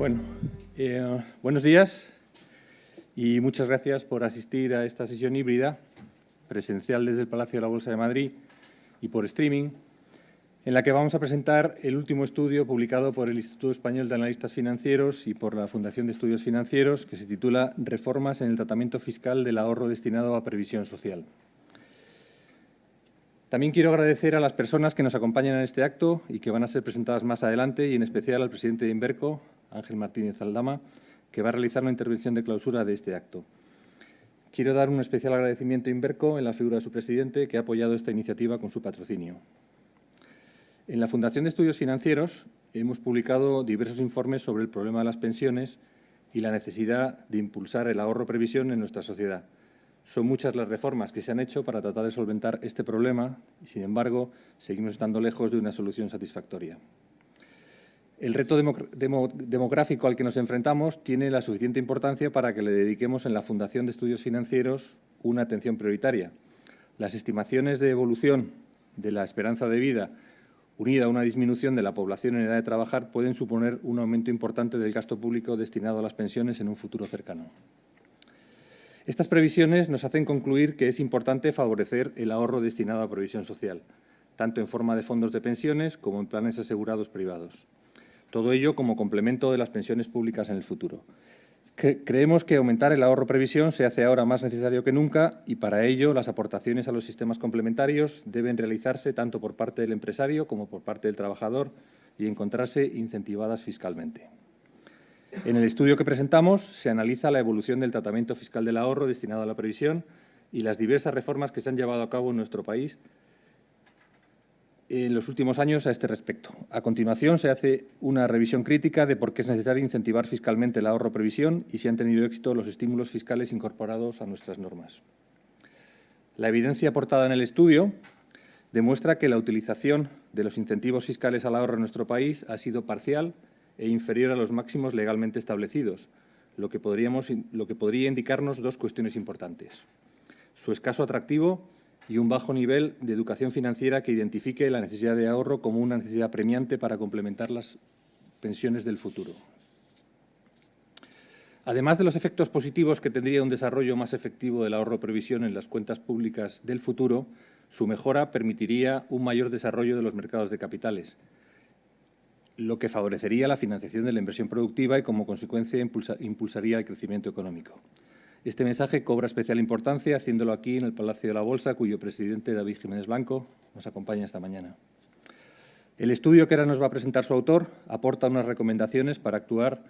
Bueno, buenos días y muchas gracias por asistir a esta sesión híbrida, presencial desde el Palacio de la Bolsa de Madrid y por streaming, en la que vamos a presentar el último estudio publicado por el Instituto Español de Analistas Financieros y por la Fundación de Estudios Financieros, que se titula Reformas en el tratamiento fiscal del ahorro destinado a previsión social. También quiero agradecer a las personas que nos acompañan en este acto y que van a ser presentadas más adelante, y en especial al presidente de Inverco, Ángel Martínez Aldama, que va a realizar una intervención de clausura de este acto. Quiero dar un especial agradecimiento a Inverco en la figura de su presidente, que ha apoyado esta iniciativa con su patrocinio. En la Fundación de Estudios Financieros hemos publicado diversos informes sobre el problema de las pensiones y la necesidad de impulsar el ahorro-previsión en nuestra sociedad. Son muchas las reformas que se han hecho para tratar de solventar este problema y, sin embargo, seguimos estando lejos de una solución satisfactoria. El reto demográfico al que nos enfrentamos tiene la suficiente importancia para que le dediquemos en la Fundación de Estudios Financieros una atención prioritaria. Las estimaciones de evolución de la esperanza de vida, unida a una disminución de la población en edad de trabajar, pueden suponer un aumento importante del gasto público destinado a las pensiones en un futuro cercano. Estas previsiones nos hacen concluir que es importante favorecer el ahorro destinado a previsión social, tanto en forma de fondos de pensiones como en planes asegurados privados. Todo ello como complemento de las pensiones públicas en el futuro. Creemos que aumentar el ahorro-previsión se hace ahora más necesario que nunca y, para ello, las aportaciones a los sistemas complementarios deben realizarse tanto por parte del empresario como por parte del trabajador y encontrarse incentivadas fiscalmente. En el estudio que presentamos se analiza la evolución del tratamiento fiscal del ahorro destinado a la previsión y las diversas reformas que se han llevado a cabo en nuestro país en los últimos años a este respecto. A continuación, se hace una revisión crítica de por qué es necesario incentivar fiscalmente el ahorro-previsión y si han tenido éxito los estímulos fiscales incorporados a nuestras normas. La evidencia aportada en el estudio demuestra que la utilización de los incentivos fiscales al ahorro en nuestro país ha sido parcial e inferior a los máximos legalmente establecidos, lo que podría indicarnos dos cuestiones importantes: su escaso atractivo y un bajo nivel de educación financiera que identifique la necesidad de ahorro como una necesidad premiante para complementar las pensiones del futuro. Además de los efectos positivos que tendría un desarrollo más efectivo del ahorro-previsión en las cuentas públicas del futuro, su mejora permitiría un mayor desarrollo de los mercados de capitales, lo que favorecería la financiación de la inversión productiva y, como consecuencia, impulsaría el crecimiento económico. Este mensaje cobra especial importancia haciéndolo aquí en el Palacio de la Bolsa, cuyo presidente, David Jiménez Blanco, nos acompaña esta mañana. El estudio que ahora nos va a presentar su autor aporta unas recomendaciones para actuar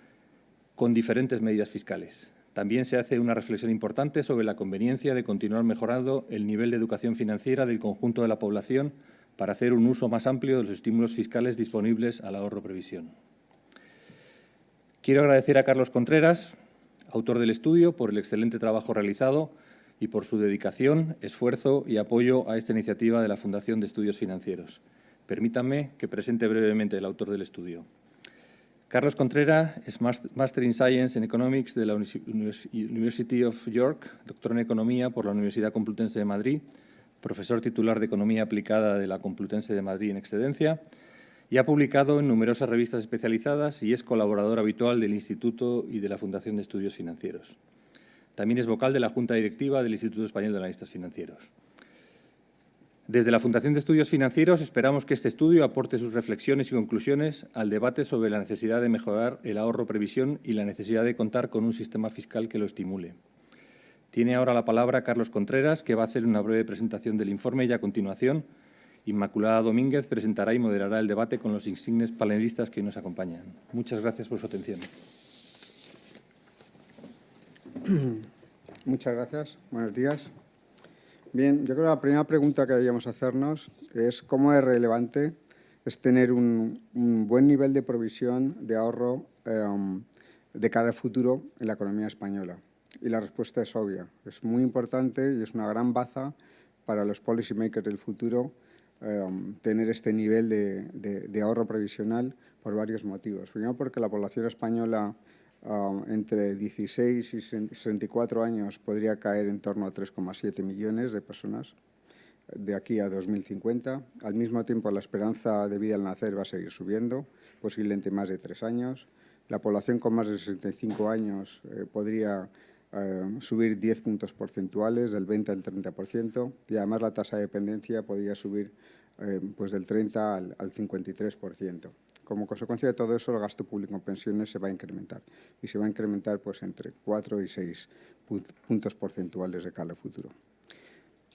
con diferentes medidas fiscales. También se hace una reflexión importante sobre la conveniencia de continuar mejorando el nivel de educación financiera del conjunto de la población para hacer un uso más amplio de los estímulos fiscales disponibles al ahorro-previsión. Quiero agradecer a Carlos Contreras, autor del estudio, por el excelente trabajo realizado y por su dedicación, esfuerzo y apoyo a esta iniciativa de la Fundación de Estudios Financieros. Permítanme que presente brevemente el autor del estudio. Carlos Contreras es Master in Science and Economics de la University of York, doctor en Economía por la Universidad Complutense de Madrid, profesor titular de Economía Aplicada de la Complutense de Madrid en excedencia, y ha publicado en numerosas revistas especializadas y es colaborador habitual del Instituto y de la Fundación de Estudios Financieros. También es vocal de la Junta Directiva del Instituto Español de Analistas Financieros. Desde la Fundación de Estudios Financieros esperamos que este estudio aporte sus reflexiones y conclusiones al debate sobre la necesidad de mejorar el ahorro-previsión y la necesidad de contar con un sistema fiscal que lo estimule. Tiene ahora la palabra Carlos Contreras, que va a hacer una breve presentación del informe y, a continuación, Inmaculada Domínguez presentará y moderará el debate con los insignes panelistas que hoy nos acompañan. Muchas gracias por su atención. Muchas gracias. Buenos días. Bien, yo creo que la primera pregunta que deberíamos hacernos es cómo es relevante es tener un buen nivel de provisión de ahorro de cara al futuro en la economía española. Y la respuesta es obvia. Es muy importante y es una gran baza para los policy makers del futuro tener este nivel de ahorro previsional por varios motivos. Primero, porque la población española entre 16 y 64 años podría caer en torno a 3,7 millones de personas de aquí a 2050. Al mismo tiempo, la esperanza de vida al nacer va a seguir subiendo, posiblemente más de 3 años. la población con más de 65 años podría subir 10 puntos porcentuales, del 20 al 30%, y además la tasa de dependencia podría subir pues del 30 al 53%. Como consecuencia de todo eso, el gasto público en pensiones se va a incrementar, y se va a incrementar pues, entre 4 y 6 puntos porcentuales de cara al futuro.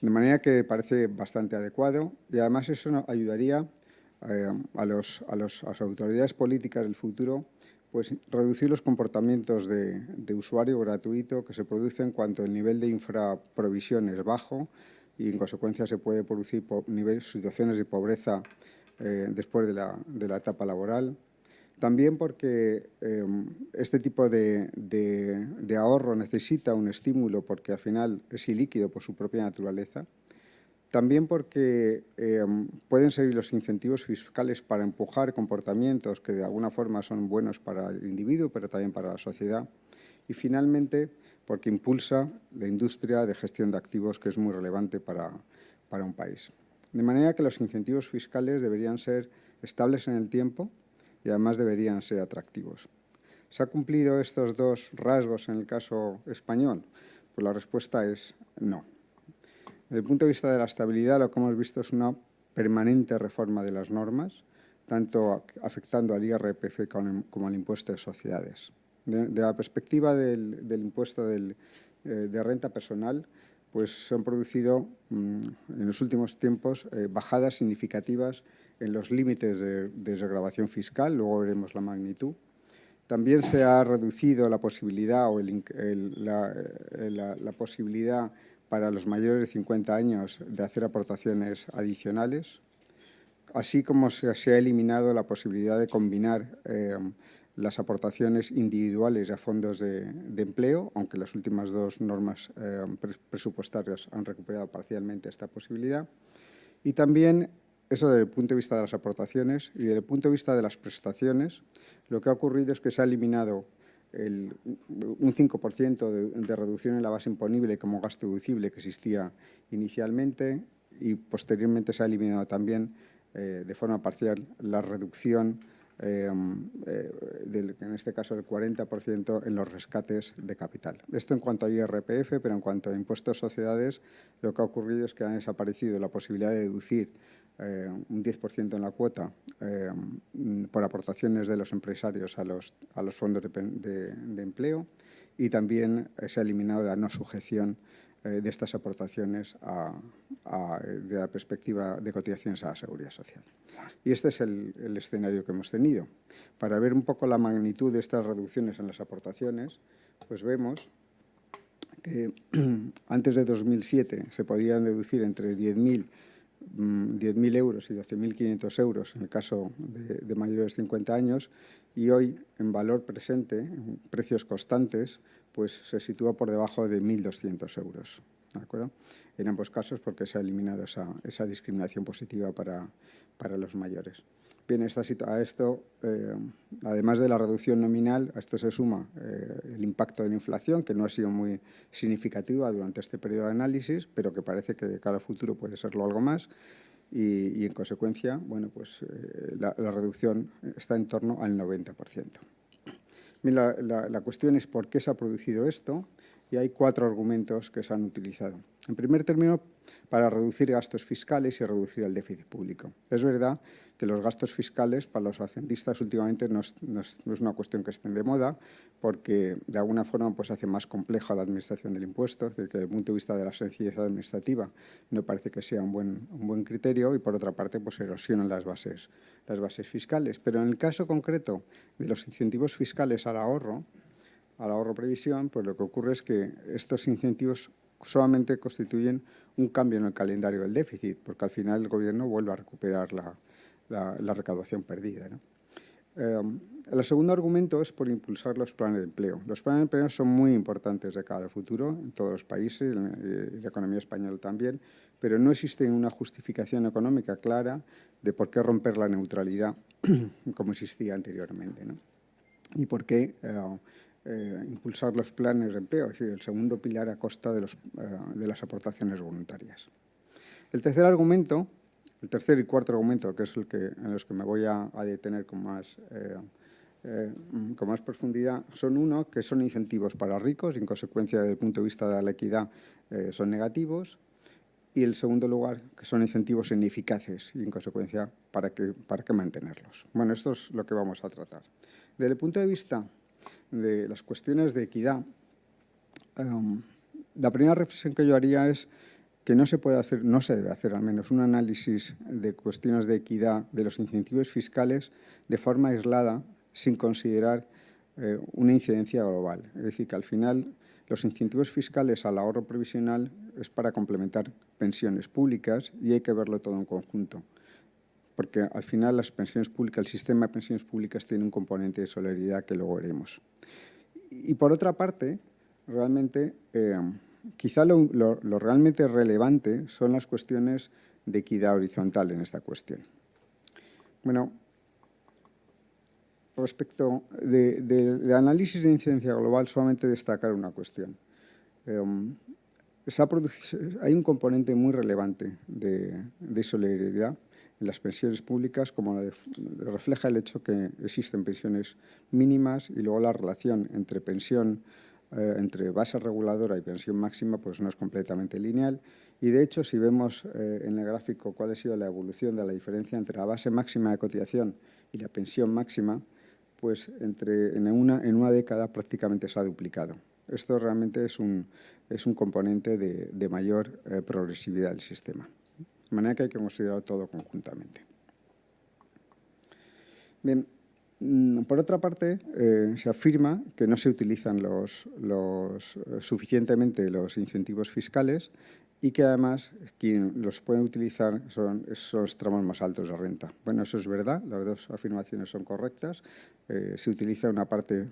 De manera que parece bastante adecuado, y además eso ayudaría a las autoridades políticas del futuro pues reducir los comportamientos de usuario gratuito que se producen cuando el nivel de infraprovisión es bajo y en consecuencia se puede producir situaciones de pobreza después de la etapa laboral. También porque este tipo de ahorro necesita un estímulo porque al final es ilíquido por su propia naturaleza. También porque pueden servir los incentivos fiscales para empujar comportamientos que de alguna forma son buenos para el individuo, pero también para la sociedad. Y finalmente, porque impulsa la industria de gestión de activos, que es muy relevante para un país. De manera que los incentivos fiscales deberían ser estables en el tiempo y además deberían ser atractivos. ¿Se han cumplido estos dos rasgos en el caso español? Pues la respuesta es no. Desde el punto de vista de la estabilidad, lo que hemos visto es una permanente reforma de las normas, tanto afectando al IRPF como al impuesto de sociedades. De la perspectiva del impuesto de renta personal, pues se han producido en los últimos tiempos bajadas significativas en los límites de desgravación fiscal, luego veremos la magnitud. También se ha reducido la posibilidad la posibilidad para los mayores de 50 años de hacer aportaciones adicionales, así como se ha eliminado la posibilidad de combinar las aportaciones individuales a fondos de empleo, aunque las últimas dos normas presupuestarias han recuperado parcialmente esta posibilidad. Y también, eso desde el punto de vista de las aportaciones, y desde el punto de vista de las prestaciones, lo que ha ocurrido es que se ha eliminado un 5% de reducción en la base imponible como gasto deducible que existía inicialmente, y posteriormente se ha eliminado también de forma parcial la reducción, en este caso del 40% en los rescates de capital. Esto en cuanto a IRPF, pero en cuanto a impuestos de sociedades, lo que ha ocurrido es que ha desaparecido la posibilidad de deducir un 10% en la cuota por aportaciones de los empresarios a los fondos de empleo, y también se ha eliminado la no sujeción de estas aportaciones de la perspectiva de cotizaciones a la Seguridad Social. Y este es el escenario que hemos tenido. Para ver un poco la magnitud de estas reducciones en las aportaciones, pues vemos que antes de 2007 se podían deducir entre 10.000 euros y 12.500 euros en el caso de mayores de 50 años, y hoy en valor presente, en precios constantes, pues se sitúa por debajo de 1.200 euros. ¿De acuerdo? En ambos casos porque se ha eliminado esa discriminación positiva para los mayores. Bien, a esto, además de la reducción nominal, a esto se suma el impacto de la inflación, que no ha sido muy significativa durante este periodo de análisis, pero que parece que de cara al futuro puede serlo algo más. Y en consecuencia, bueno, pues la reducción está en torno al 90%. Bien, la cuestión es por qué se ha producido esto, y hay 4 argumentos que se han utilizado. En primer término, para reducir gastos fiscales y reducir el déficit público. Es verdad que los gastos fiscales para los haciendistas últimamente no es una cuestión que estén de moda, porque de alguna forma pues hace más compleja la administración del impuesto, es decir, que desde el punto de vista de la sencillez administrativa no parece que sea un buen criterio, y por otra parte pues erosionan las bases fiscales. Pero en el caso concreto de los incentivos fiscales al ahorro previsión, pues lo que ocurre es que estos incentivos solamente constituyen un cambio en el calendario del déficit, porque al final el Gobierno vuelve a recuperar la recaudación perdida, ¿no? El segundo argumento es por impulsar los planes de empleo. Los planes de empleo son muy importantes de cara al futuro en todos los países, en la economía española también, pero no existe una justificación económica clara de por qué romper la neutralidad como existía anteriormente, ¿no? Y por qué impulsar los planes de empleo, es decir, el segundo pilar a costa de las aportaciones voluntarias. El tercer y cuarto argumento, que es en los que me voy a detener con más con más profundidad son uno, que son incentivos para ricos y en consecuencia desde el punto de vista de la equidad son negativos, y el segundo lugar, que son incentivos ineficaces y en consecuencia ¿para qué mantenerlos? Bueno, esto es lo que vamos a tratar. Desde el punto de vista de las cuestiones de equidad, la primera reflexión que yo haría es que no se debe hacer al menos un análisis de cuestiones de equidad de los incentivos fiscales de forma aislada, sin considerar una incidencia global. Es decir, que al final los incentivos fiscales al ahorro previsional es para complementar pensiones públicas y hay que verlo todo en conjunto, porque al final las pensiones públicas, el sistema de pensiones públicas tiene un componente de solidaridad que luego veremos. Y por otra parte, realmente, quizá lo realmente relevante son las cuestiones de equidad horizontal en esta cuestión. Bueno, respecto del análisis de incidencia global, solamente destacar una cuestión. Hay un componente muy relevante de solidaridad en las pensiones públicas, como refleja el hecho que existen pensiones mínimas y luego la relación entre entre base reguladora y pensión máxima pues no es completamente lineal. Y, de hecho, si vemos en el gráfico cuál ha sido la evolución de la diferencia entre la base máxima de cotización y la pensión máxima, pues en una década prácticamente se ha duplicado. Esto realmente es un componente de mayor progresividad del sistema. De manera que hay que considerarlo todo conjuntamente. Bien, por otra parte, se afirma que no se utilizan suficientemente los incentivos fiscales y que además quien los puede utilizar son esos tramos más altos de renta. Bueno, eso es verdad, las dos afirmaciones son correctas. Se utiliza una parte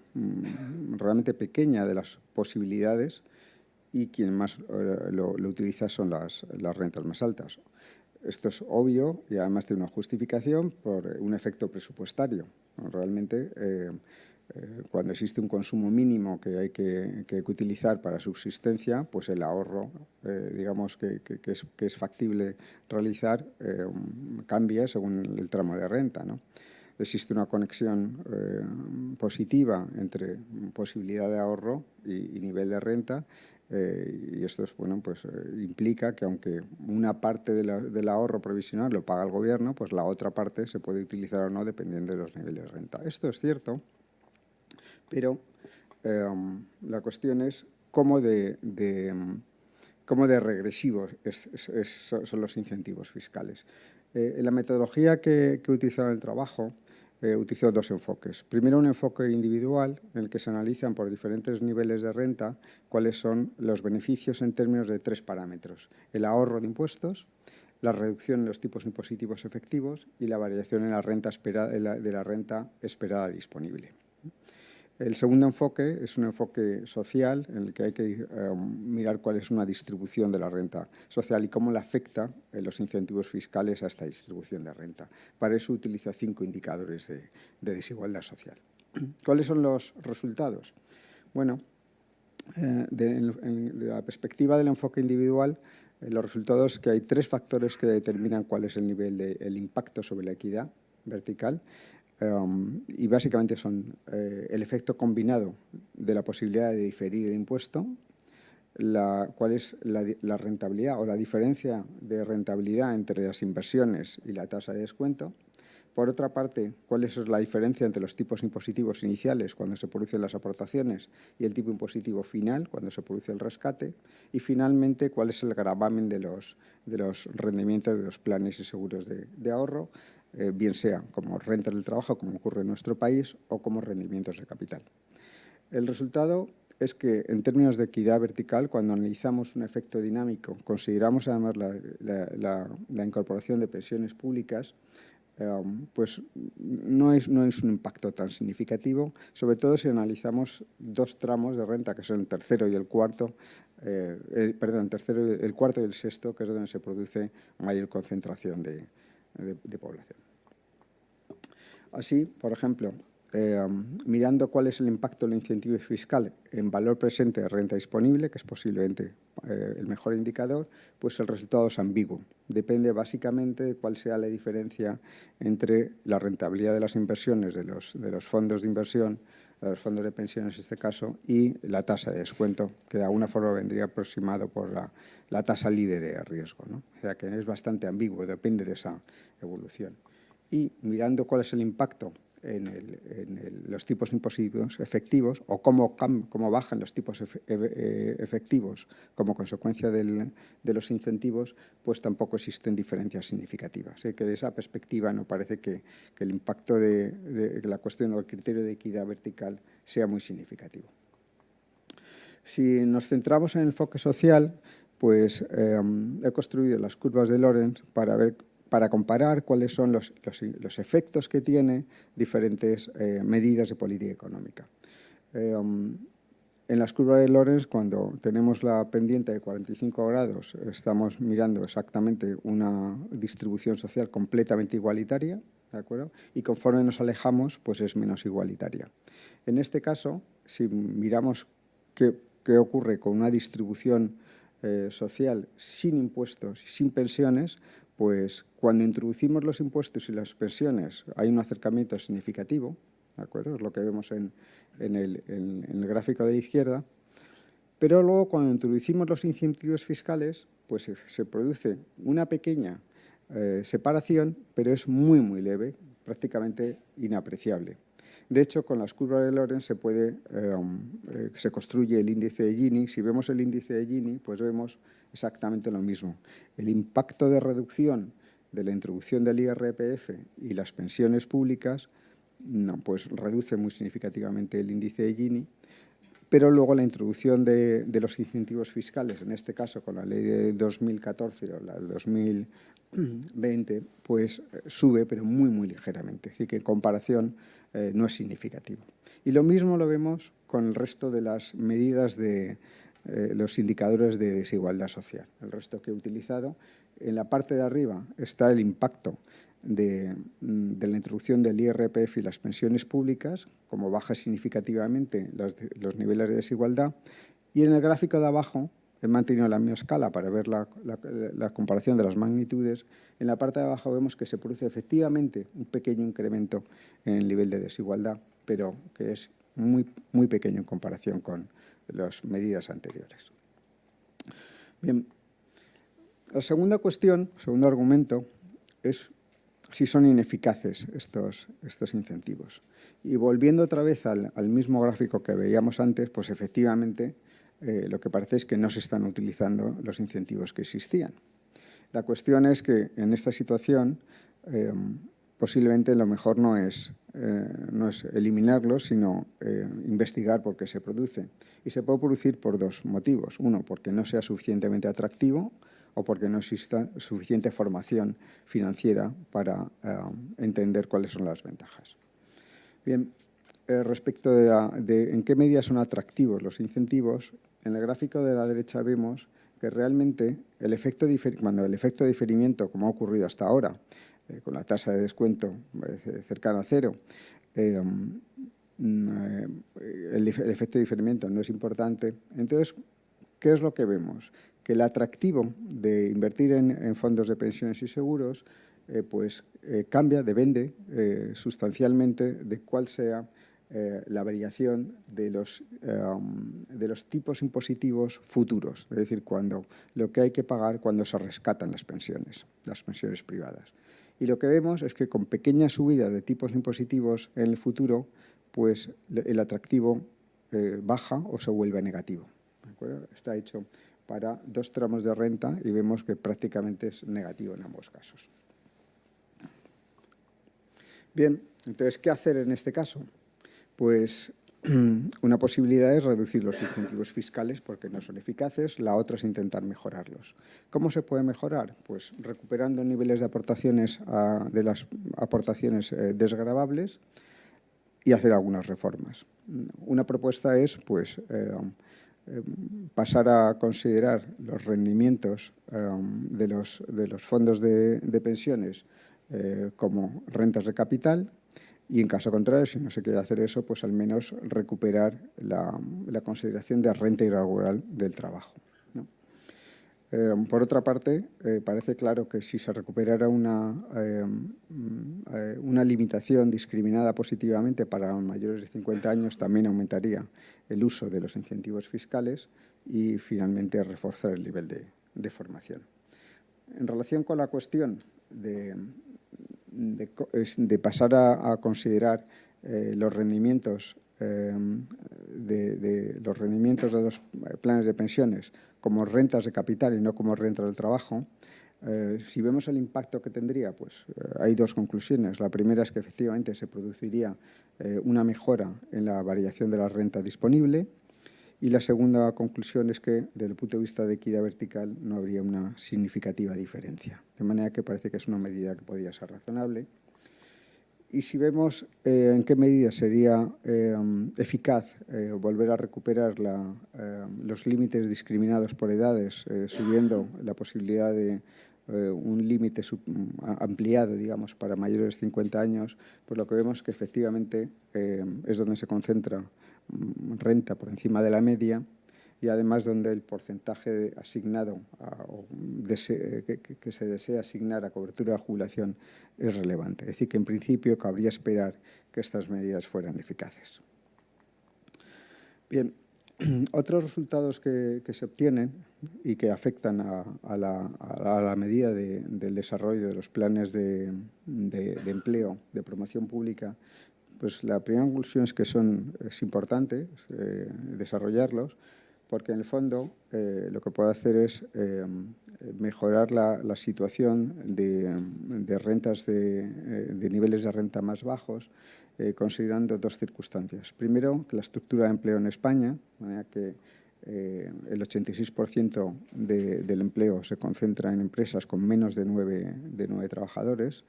realmente pequeña de las posibilidades y quien más lo utiliza son las rentas más altas. Esto es obvio y además tiene una justificación por un efecto presupuestario. Realmente, cuando existe un consumo mínimo que hay que utilizar para subsistencia, pues el ahorro, digamos que es factible realizar, cambia según el tramo de renta, ¿no? Existe una conexión positiva entre posibilidad de ahorro y nivel de renta. Y esto implica que aunque una parte del ahorro provisional lo paga el gobierno, pues la otra parte se puede utilizar o no dependiendo de los niveles de renta. Esto es cierto, pero la cuestión es cómo de regresivos son los incentivos fiscales. En la metodología que he utilizado en el trabajo, utilizo dos enfoques. Primero, un enfoque individual en el que se analizan por diferentes niveles de renta cuáles son los beneficios en términos de tres parámetros: el ahorro de impuestos, la reducción en los tipos impositivos efectivos y la variación en la renta esperada disponible. El segundo enfoque es un enfoque social en el que hay que mirar cuál es una distribución de la renta social y cómo le afecta los incentivos fiscales a esta distribución de renta. Para eso utilizo 5 indicadores de desigualdad social. ¿Cuáles son los resultados? Bueno, de la perspectiva del enfoque individual, los resultados es que hay 3 factores que determinan cuál es el impacto sobre la equidad vertical. Y básicamente son el efecto combinado de la posibilidad de diferir el impuesto, cuál es la rentabilidad o la diferencia de rentabilidad entre las inversiones y la tasa de descuento. Por otra parte, cuál es la diferencia entre los tipos impositivos iniciales cuando se producen las aportaciones y el tipo impositivo final cuando se produce el rescate. Y finalmente, cuál es el gravamen de los rendimientos de los planes y seguros de ahorro, bien sea como rentas del trabajo, como ocurre en nuestro país, o como rendimientos de capital. El resultado es que, en términos de equidad vertical, cuando analizamos un efecto dinámico, consideramos además la incorporación de pensiones públicas, pues no es un impacto tan significativo, sobre todo si analizamos 2 tramos de renta, que son el tercero y el cuarto, el cuarto y el sexto, que es donde se produce mayor concentración de población. Así, por ejemplo, mirando cuál es el impacto del incentivo fiscal en valor presente de renta disponible, que es posiblemente el mejor indicador, pues el resultado es ambiguo. Depende básicamente de cuál sea la diferencia entre la rentabilidad de las inversiones de los fondos de inversión, de los fondos de pensiones en este caso, y la tasa de descuento, que de alguna forma vendría aproximado por la tasa líder de riesgo, ¿no? O sea que es bastante ambiguo, depende de esa evolución. Y mirando cuál es el impacto en los tipos impositivos efectivos o cómo bajan los tipos efectivos como consecuencia de los incentivos, pues tampoco existen diferencias significativas. Así que de esa perspectiva no parece que el impacto de la cuestión o el criterio de equidad vertical sea muy significativo. Si nos centramos en el enfoque social, pues he construido las curvas de Lorenz para comparar cuáles son los efectos que tiene diferentes medidas de política económica. En las curvas de Lorenz, cuando tenemos la pendiente de 45 grados, estamos mirando exactamente una distribución social completamente igualitaria, ¿de acuerdo? Y conforme nos alejamos, pues es menos igualitaria. En este caso, si miramos qué ocurre con una distribución social sin impuestos y sin pensiones, pues cuando introducimos los impuestos y las pensiones hay un acercamiento significativo, ¿de acuerdo? Es lo que vemos en el gráfico de la izquierda, pero luego cuando introducimos los incentivos fiscales, pues se produce una pequeña separación, pero es muy, muy leve, prácticamente inapreciable. De hecho, con las curvas de Lorenz se construye el índice de Gini. Si vemos el índice de Gini, pues vemos exactamente lo mismo. El impacto de reducción de la introducción del IRPF y las pensiones públicas pues reduce muy significativamente el índice de Gini, pero luego la introducción de los incentivos fiscales, en este caso con la ley de 2014 o la de 2020, pues sube, pero muy, muy ligeramente. Es decir, que en comparación no es significativo. Y lo mismo lo vemos con el resto de las medidas de los indicadores de desigualdad social. El resto que he utilizado, en la parte de arriba está el impacto de la introducción del IRPF y las pensiones públicas, como baja significativamente los niveles de desigualdad, y en el gráfico de abajo he mantenido la misma escala para ver la comparación de las magnitudes. En la parte de abajo vemos que se produce efectivamente un pequeño incremento en el nivel de desigualdad, pero que es muy, muy pequeño en comparación con las medidas anteriores. Bien, la segunda cuestión, el segundo argumento, es si son ineficaces estos incentivos. Y volviendo otra vez al mismo gráfico que veíamos antes, pues efectivamente lo que parece es que no se están utilizando los incentivos que existían. La cuestión es que en esta situación posiblemente lo mejor no es eliminarlos, sino investigar por qué se produce. Y se puede producir por dos motivos. Uno, porque no sea suficientemente atractivo, o porque no exista suficiente formación financiera para entender cuáles son las ventajas. Bien, respecto de en qué medida son atractivos los incentivos, en el gráfico de la derecha vemos que realmente cuando el efecto de diferimiento, como ha ocurrido hasta ahora, con la tasa de descuento cercana a cero, el efecto de diferimiento no es importante. Entonces, ¿qué es lo que vemos? Que el atractivo de invertir en fondos de pensiones y seguros cambia, depende sustancialmente de cuál sea la variación de los tipos impositivos futuros, es decir, lo que hay que pagar cuando se rescatan las pensiones privadas. Y lo que vemos es que con pequeñas subidas de tipos impositivos en el futuro, pues el atractivo baja o se vuelve negativo. ¿De acuerdo? Está hecho para dos tramos de renta y vemos que prácticamente es negativo en ambos casos. Bien, entonces, ¿qué hacer en este caso? Pues una posibilidad es reducir los incentivos fiscales porque no son eficaces, la otra es intentar mejorarlos. ¿Cómo se puede mejorar? Pues recuperando niveles de aportaciones de las aportaciones desgravables y hacer algunas reformas. Una propuesta es pasar a considerar los rendimientos de los fondos de pensiones como rentas de capital y, en caso contrario, si no se quiere hacer eso, pues al menos recuperar la consideración de renta irregular del trabajo, ¿no? Por otra parte, parece claro que si se recuperara una limitación discriminada positivamente para mayores de 50 años, también aumentaría el uso de los incentivos fiscales y, finalmente, reforzar el nivel de formación. En relación con la cuestión de pasar a considerar los rendimientos de los planes de pensiones como rentas de capital y no como rentas del trabajo, si vemos el impacto que tendría, pues hay dos conclusiones. La primera es que efectivamente se produciría una mejora en la variación de la renta disponible, y la segunda conclusión es que, desde el punto de vista de equidad vertical, no habría una significativa diferencia. De manera que parece que es una medida que podría ser razonable. Y si vemos en qué medida sería eficaz volver a recuperar los límites discriminados por edades, subiendo la posibilidad de un límite ampliado, digamos, para mayores de 50 años, pues lo que vemos es que efectivamente es donde se concentra renta por encima de la media, y además donde el porcentaje asignado que se desea asignar a cobertura de jubilación es relevante. Es decir, que en principio cabría esperar que estas medidas fueran eficaces. Bien, otros resultados que se obtienen y que afectan a la medida del desarrollo de los planes de empleo, de promoción pública, pues la primera conclusión es que es importante desarrollarlos, porque en el fondo lo que puede hacer es mejorar la situación de rentas de niveles de renta más bajos, considerando dos circunstancias. Primero, que la estructura de empleo en España, de manera que el 86% del empleo se concentra en empresas con menos de 9 trabajadores,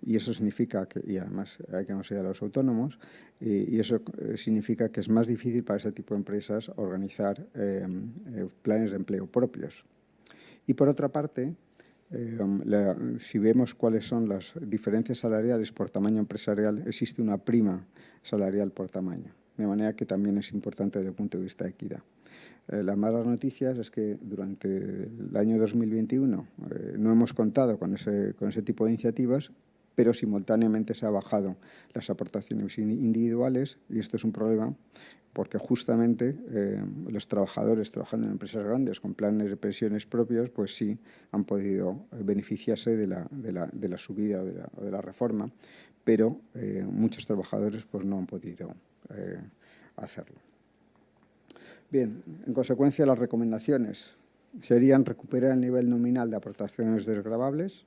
y eso significa que, y además hay que considerar a los autónomos, y eso significa que es más difícil para ese tipo de empresas organizar planes de empleo propios. Y por otra parte, si vemos cuáles son las diferencias salariales por tamaño empresarial, existe una prima salarial por tamaño, de manera que también es importante desde el punto de vista de equidad. Las malas noticias es que durante el año 2021 no hemos contado con ese tipo de iniciativas, pero simultáneamente se han bajado las aportaciones individuales, y esto es un problema porque justamente los trabajadores trabajando en empresas grandes con planes de pensiones propios, pues sí han podido beneficiarse de la subida o de la reforma, pero muchos trabajadores pues no han podido hacerlo. Bien, en consecuencia, las recomendaciones serían recuperar el nivel nominal de aportaciones desgravables.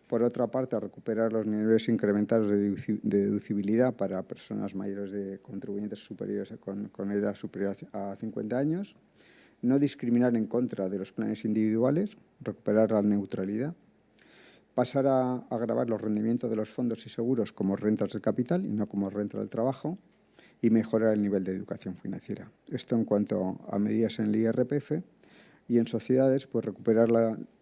Por otra parte, recuperar los niveles incrementados de deducibilidad para personas mayores de contribuyentes superiores con edad superior a 50 años. No discriminar en contra de los planes individuales, recuperar la neutralidad. Pasar a gravar los rendimientos de los fondos y seguros como rentas de capital y no como renta del trabajo. Y mejorar el nivel de educación financiera. Esto en cuanto a medidas en el IRPF. Y en sociedades, pues recuperar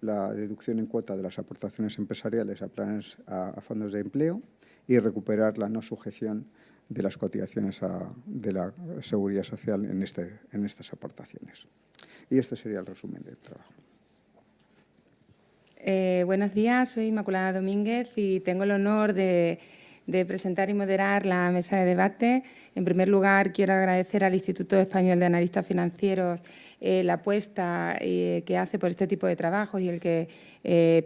la deducción en cuota de las aportaciones empresariales a fondos de empleo, y recuperar la no sujeción de las cotizaciones de la Seguridad Social en estas aportaciones. Y este sería el resumen del trabajo. Buenos días, soy Inmaculada Domínguez y tengo el honor de presentar y moderar la mesa de debate. En primer lugar, quiero agradecer al Instituto Español de Analistas Financieros la apuesta que hace por este tipo de trabajos y el que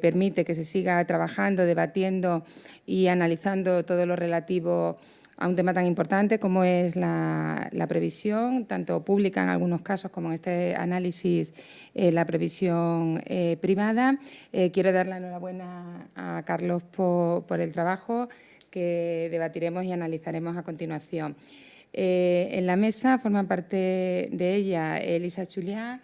permite que se siga trabajando, debatiendo y analizando todo lo relativo a un tema tan importante como es la previsión, tanto pública en algunos casos como en este análisis la previsión privada. Quiero dar la enhorabuena a Carlos por el trabajo que debatiremos y analizaremos a continuación. En la mesa forman parte de ella Elisa Chuliá,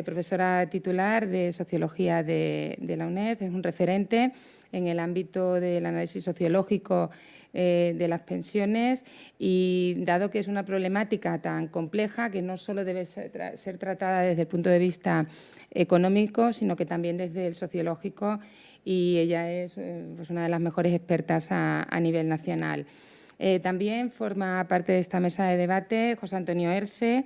profesora titular de Sociología de la UNED, es un referente en el ámbito del análisis sociológico de las pensiones, y dado que es una problemática tan compleja que no solo debe ser tratada desde el punto de vista económico, sino que también desde el sociológico, y ella es pues una de las mejores expertas a nivel nacional. También forma parte de esta mesa de debate José Antonio Erce,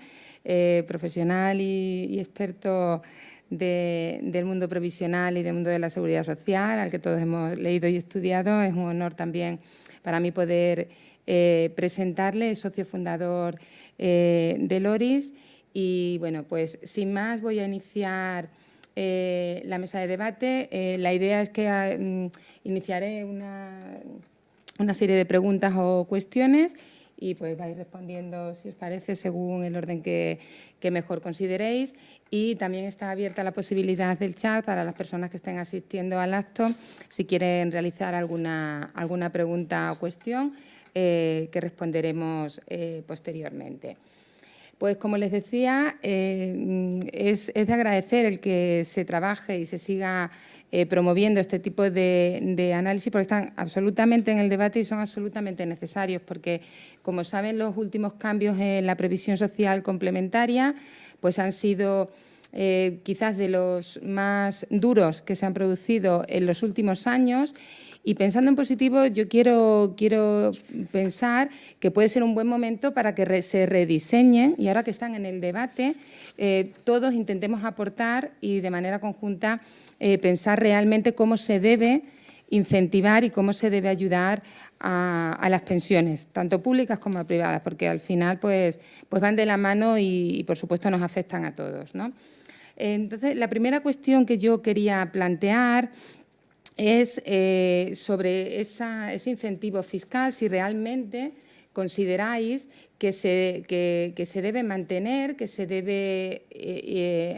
profesional y experto del mundo provisional y del mundo de la seguridad social, al que todos hemos leído y estudiado. Es un honor también para mí poder presentarle, es socio fundador de Loris. Y bueno, pues sin más voy a iniciar la mesa de debate. La idea es que iniciaré una serie de preguntas o cuestiones y pues vais respondiendo, si os parece, según el orden que mejor consideréis. Y también está abierta la posibilidad del chat para las personas que estén asistiendo al acto, si quieren realizar alguna pregunta o cuestión que responderemos posteriormente. Pues como les decía, es de agradecer el que se trabaje y se siga promoviendo este tipo de análisis, porque están absolutamente en el debate y son absolutamente necesarios, porque, como saben, los últimos cambios en la previsión social complementaria pues han sido quizás de los más duros que se han producido en los últimos años. Y pensando en positivo, yo quiero pensar que puede ser un buen momento para que se rediseñen, y ahora que están en el debate, todos intentemos aportar y de manera conjunta pensar realmente cómo se debe incentivar y cómo se debe ayudar a las pensiones, tanto públicas como privadas, porque al final pues van de la mano y por supuesto nos afectan a todos, ¿no? Entonces, la primera cuestión que yo quería plantear es sobre ese incentivo fiscal, si realmente consideráis que se debe mantener, que se debe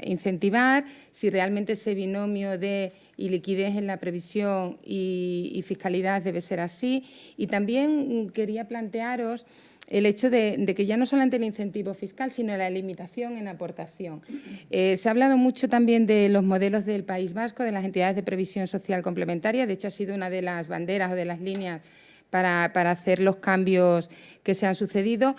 incentivar, si realmente ese binomio de liquidez en la previsión y fiscalidad debe ser así. Y también quería plantearos el hecho de que ya no solamente el incentivo fiscal, sino la limitación en aportación. Se ha hablado mucho también de los modelos del País Vasco, de las entidades de previsión social complementaria. De hecho, ha sido una de las banderas o de las líneas para hacer los cambios que se han sucedido.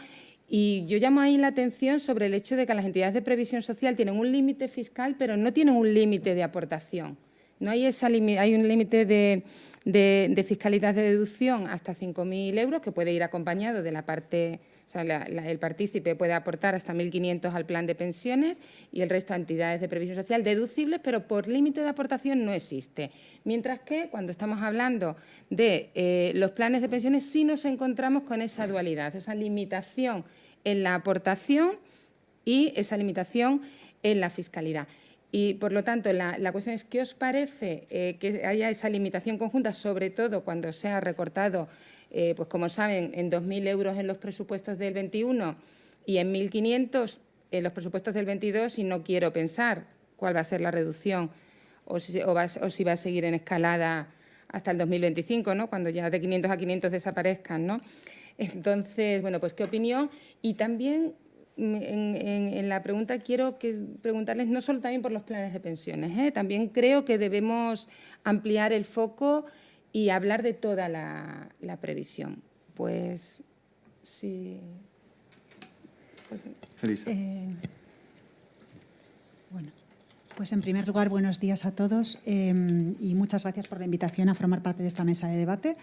Y yo llamo ahí la atención sobre el hecho de que las entidades de previsión social tienen un límite fiscal, pero no tienen un límite de aportación. No hay hay un límite de fiscalidad de deducción hasta 5.000 euros, que puede ir acompañado de la parte, o sea, el partícipe puede aportar hasta 1.500 al plan de pensiones y el resto a entidades de previsión social deducibles, pero por límite de aportación no existe. Mientras que cuando estamos hablando de los planes de pensiones sí nos encontramos con esa dualidad, esa limitación en la aportación y esa limitación en la fiscalidad. Y, por lo tanto, la cuestión es, ¿qué os parece que haya esa limitación conjunta, sobre todo cuando se ha recortado, pues como saben, en 2.000 euros en los presupuestos del 21 y en 1.500 en los presupuestos del 22, y no quiero pensar cuál va a ser la reducción o si va a seguir en escalada hasta el 2025, ¿no?, cuando ya de 500 a 500 desaparezcan, ¿no? Entonces, bueno, pues qué opinión. Y también en la pregunta quiero preguntarles no solo también por los planes de pensiones, también creo que debemos ampliar el foco y hablar de toda la previsión. Pues sí. Pues, Elisa. Bueno, pues en primer lugar, buenos días a todos y muchas gracias por la invitación a formar parte de esta mesa de debate.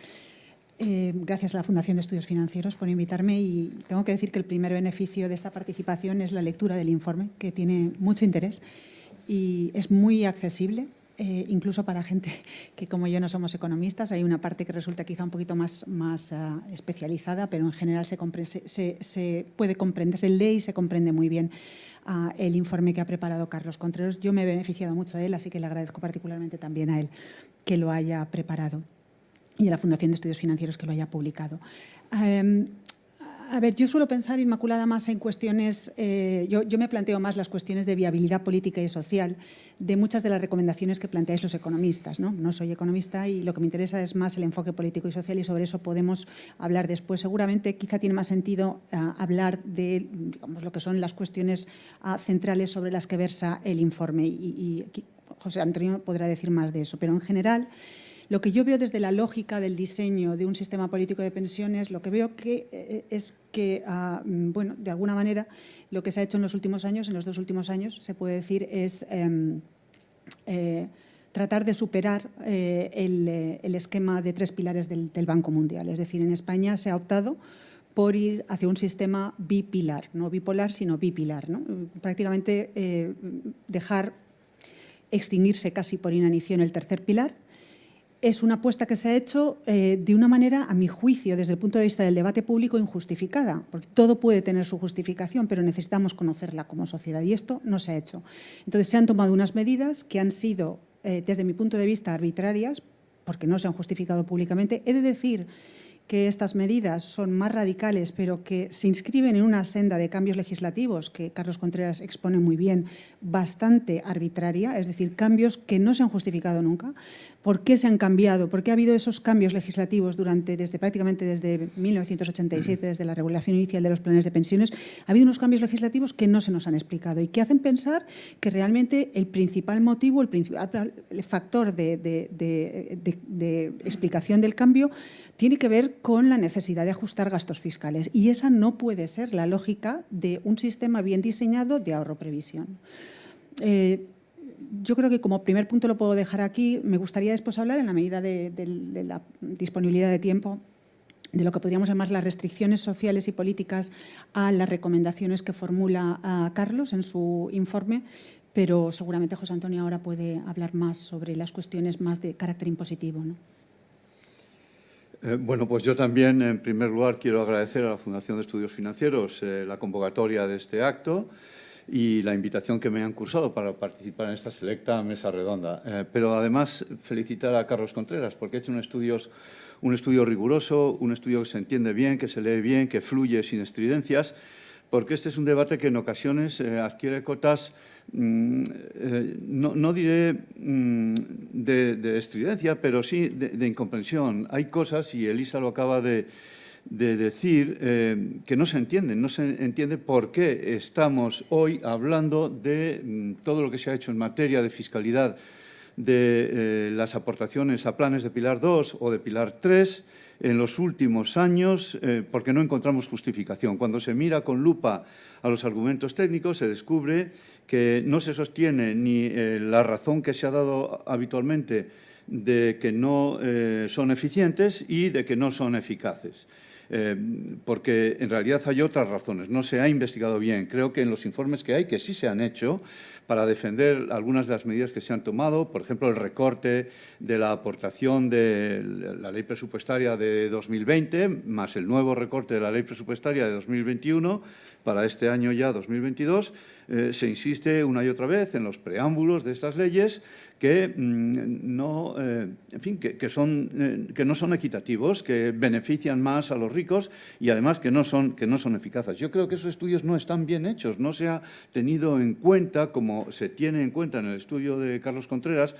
Gracias a la Fundación de Estudios Financieros por invitarme, y tengo que decir que el primer beneficio de esta participación es la lectura del informe, que tiene mucho interés y es muy accesible, incluso para gente que como yo no somos economistas. Hay una parte que resulta quizá un poquito más especializada, pero en general se puede comprender, se lee y se comprende muy bien el informe que ha preparado Carlos Contreras. Yo me he beneficiado mucho de él, así que le agradezco particularmente también a él que lo haya preparado, y a la Fundación de Estudios Financieros que lo haya publicado. A ver, yo suelo pensar, Inmaculada, más en cuestiones, yo me planteo más las cuestiones de viabilidad política y social de muchas de las recomendaciones que planteáis los economistas, ¿no? No soy economista y lo que me interesa es más el enfoque político y social, y sobre eso podemos hablar después. Seguramente quizá tiene más sentido hablar de, digamos, lo que son las cuestiones centrales sobre las que versa el informe, y José Antonio podrá decir más de eso, pero en general lo que yo veo desde la lógica del diseño de un sistema político de pensiones, lo que veo es que, bueno, de alguna manera, lo que se ha hecho en los últimos años, en los 2 últimos años, se puede decir, es tratar de superar el esquema de 3 pilares del Banco Mundial. Es decir, en España se ha optado por ir hacia un sistema bipilar, no bipolar, sino bipilar, ¿no? Prácticamente dejar extinguirse casi por inanición el tercer pilar. Es una apuesta que se ha hecho de una manera, a mi juicio, desde el punto de vista del debate público, injustificada, porque todo puede tener su justificación, pero necesitamos conocerla como sociedad y esto no se ha hecho. Entonces, se han tomado unas medidas que han sido, desde mi punto de vista, arbitrarias, porque no se han justificado públicamente. He de decir que estas medidas son más radicales, pero que se inscriben en una senda de cambios legislativos que Carlos Contreras expone muy bien, bastante arbitraria, es decir, cambios que no se han justificado nunca. ¿Por qué se han cambiado? ¿Por qué ha habido esos cambios legislativos prácticamente desde 1987, desde la regulación inicial de los planes de pensiones? Ha habido unos cambios legislativos que no se nos han explicado y que hacen pensar que realmente el principal motivo, el principal factor de explicación del cambio tiene que ver con la necesidad de ajustar gastos fiscales. Y esa no puede ser la lógica de un sistema bien diseñado de ahorro-previsión. Yo creo que como primer punto lo puedo dejar aquí. Me gustaría después hablar, en la medida de la disponibilidad de tiempo, de lo que podríamos llamar las restricciones sociales y políticas a las recomendaciones que formula Carlos en su informe, pero seguramente José Antonio ahora puede hablar más sobre las cuestiones más de carácter impositivo, ¿no? Bueno, pues yo también, en primer lugar, quiero agradecer a la Fundación de Estudios Financieros la convocatoria de este acto y la invitación que me han cursado para participar en esta selecta mesa redonda. Pero además felicitar a Carlos Contreras porque ha hecho un estudio riguroso, un estudio que se entiende bien, que se lee bien, que fluye sin estridencias, porque este es un debate que en ocasiones adquiere cotas, no diré de estridencia, pero sí de incomprensión. Hay cosas, y Elisa lo acaba de decir, que no se entienden. No se entiende por qué estamos hoy hablando de todo lo que se ha hecho en materia de fiscalidad, de las aportaciones a planes de Pilar 2 o de Pilar 3 en los últimos años, porque no encontramos justificación. Cuando se mira con lupa a los argumentos técnicos, se descubre que no se sostiene ni la razón que se ha dado habitualmente de que no son eficientes y de que no son eficaces. Porque en realidad hay otras razones, no se ha investigado bien. Creo que en los informes que hay, que sí se han hecho, para defender algunas de las medidas que se han tomado, por ejemplo, el recorte de la aportación de la ley presupuestaria de 2020, más el nuevo recorte de la ley presupuestaria de 2021, para este año ya 2022, se insiste una y otra vez en los preámbulos de estas leyes que no son equitativos, que benefician más a los ricos y además que no son eficaces. Yo creo que esos estudios no están bien hechos, no se ha tenido en cuenta, como se tiene en cuenta en el estudio de Carlos Contreras,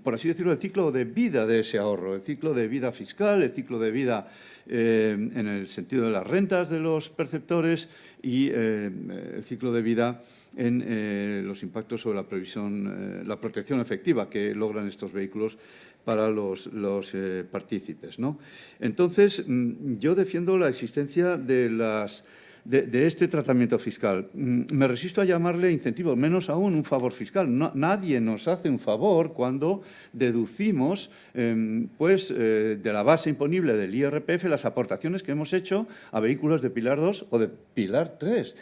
por así decirlo, el ciclo de vida de ese ahorro, el ciclo de vida fiscal, el ciclo de vida en el sentido de las rentas de los perceptores y el ciclo de vida en los impactos sobre la protección efectiva que logran estos vehículos para los partícipes, ¿no? Entonces, yo defiendo la existencia de este tratamiento fiscal. Me resisto a llamarle incentivo, menos aún un favor fiscal. Nadie nos hace un favor cuando deducimos de la base imponible del IRPF las aportaciones que hemos hecho a vehículos de Pilar 2 o de Pilar 3.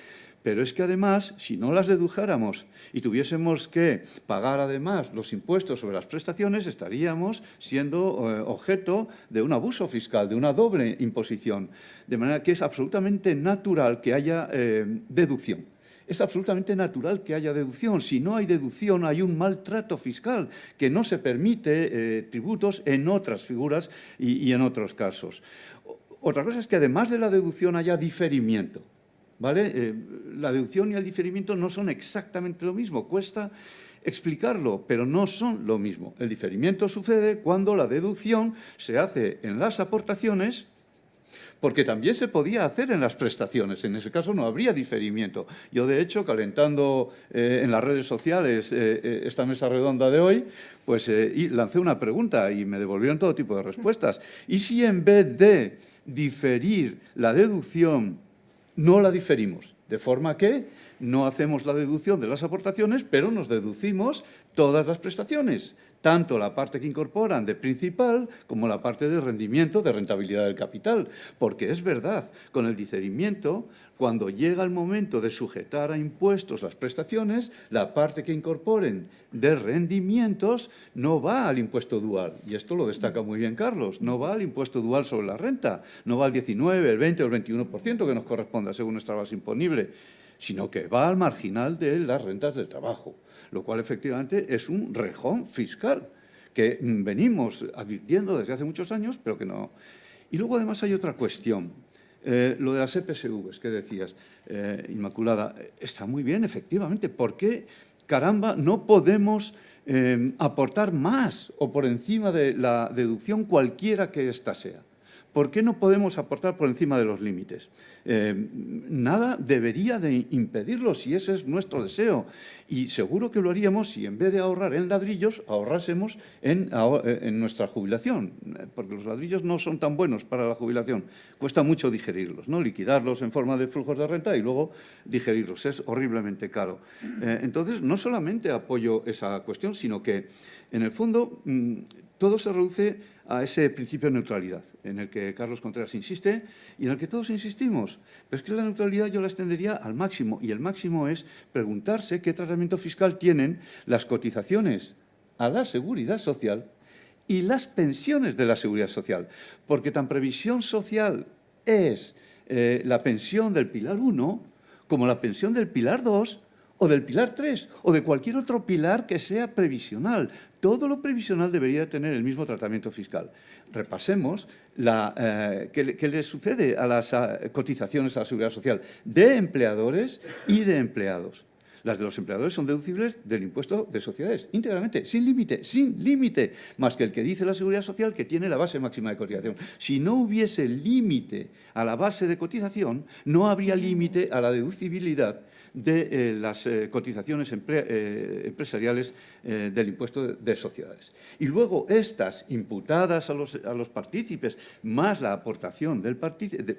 Pero es que además, si no las dedujéramos y tuviésemos que pagar además los impuestos sobre las prestaciones, estaríamos siendo objeto de un abuso fiscal, de una doble imposición. De manera que es absolutamente natural que haya deducción. Es absolutamente natural que haya deducción. Si no hay deducción, hay un maltrato fiscal, que no se permite tributos en otras figuras y en otros casos. Otra cosa es que además de la deducción haya diferimiento. ¿Vale? La deducción y el diferimiento no son exactamente lo mismo, cuesta explicarlo, pero no son lo mismo. El diferimiento sucede cuando la deducción se hace en las aportaciones, porque también se podía hacer en las prestaciones, en ese caso no habría diferimiento. Yo, de hecho, calentando en las redes sociales esta mesa redonda de hoy, pues lancé una pregunta y me devolvieron todo tipo de respuestas. ¿Y si en vez de diferir la deducción no la diferimos, de forma que no hacemos la deducción de las aportaciones, pero nos deducimos todas las prestaciones, tanto la parte que incorporan de principal como la parte de rendimiento, de rentabilidad del capital. Porque es verdad, con el diferimiento, cuando llega el momento de sujetar a impuestos las prestaciones, la parte que incorporen de rendimientos no va al impuesto dual. Y esto lo destaca muy bien Carlos, no va al impuesto dual sobre la renta, no va al 19, el 20 o el 21% que nos corresponda según nuestra base imponible, sino que va al marginal de las rentas de trabajo, lo cual efectivamente es un rejón fiscal que venimos advirtiendo desde hace muchos años, pero que no. Y luego además hay otra cuestión, lo de las EPSVs que decías, Inmaculada, está muy bien, efectivamente. ¿Por qué, caramba, no podemos aportar más o por encima de la deducción cualquiera que ésta sea? ¿Por qué no podemos aportar por encima de los límites? Nada debería de impedirlo si ese es nuestro deseo. Y seguro que lo haríamos si en vez de ahorrar en ladrillos, ahorrásemos en nuestra jubilación. Porque los ladrillos no son tan buenos para la jubilación. Cuesta mucho digerirlos, ¿no? Liquidarlos en forma de flujos de renta y luego digerirlos. Es horriblemente caro. Entonces, no solamente apoyo esa cuestión, sino que, en el fondo, todo se reduce a ese principio de neutralidad, en el que Carlos Contreras insiste y en el que todos insistimos. Pero es que la neutralidad yo la extendería al máximo, y el máximo es preguntarse qué tratamiento fiscal tienen las cotizaciones a la Seguridad Social y las pensiones de la Seguridad Social. Porque tan previsión social es la pensión del Pilar 1 como la pensión del Pilar 2 o del Pilar 3, o de cualquier otro pilar que sea previsional. Todo lo previsional debería tener el mismo tratamiento fiscal. Repasemos qué le sucede a las cotizaciones a la Seguridad Social de empleadores y de empleados. Las de los empleadores son deducibles del impuesto de sociedades, íntegramente, sin límite, más que el que dice la Seguridad Social, que tiene la base máxima de cotización. Si no hubiese límite a la base de cotización, no habría límite a la deducibilidad de las cotizaciones empresariales del impuesto de sociedades. Y luego estas imputadas a los partícipes, más la aportación del partícipe,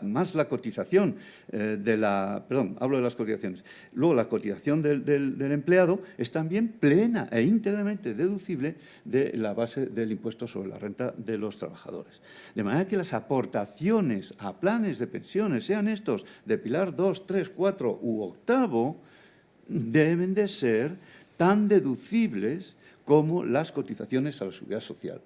más la cotización hablo de las cotizaciones. Luego la cotización del empleado es también plena e íntegramente deducible de la base del impuesto sobre la renta de los trabajadores. De manera que las aportaciones a planes de pensiones, sean estos de Pilar 2, 3, 4 u octavo, deben de ser tan deducibles como las cotizaciones a la Seguridad Social.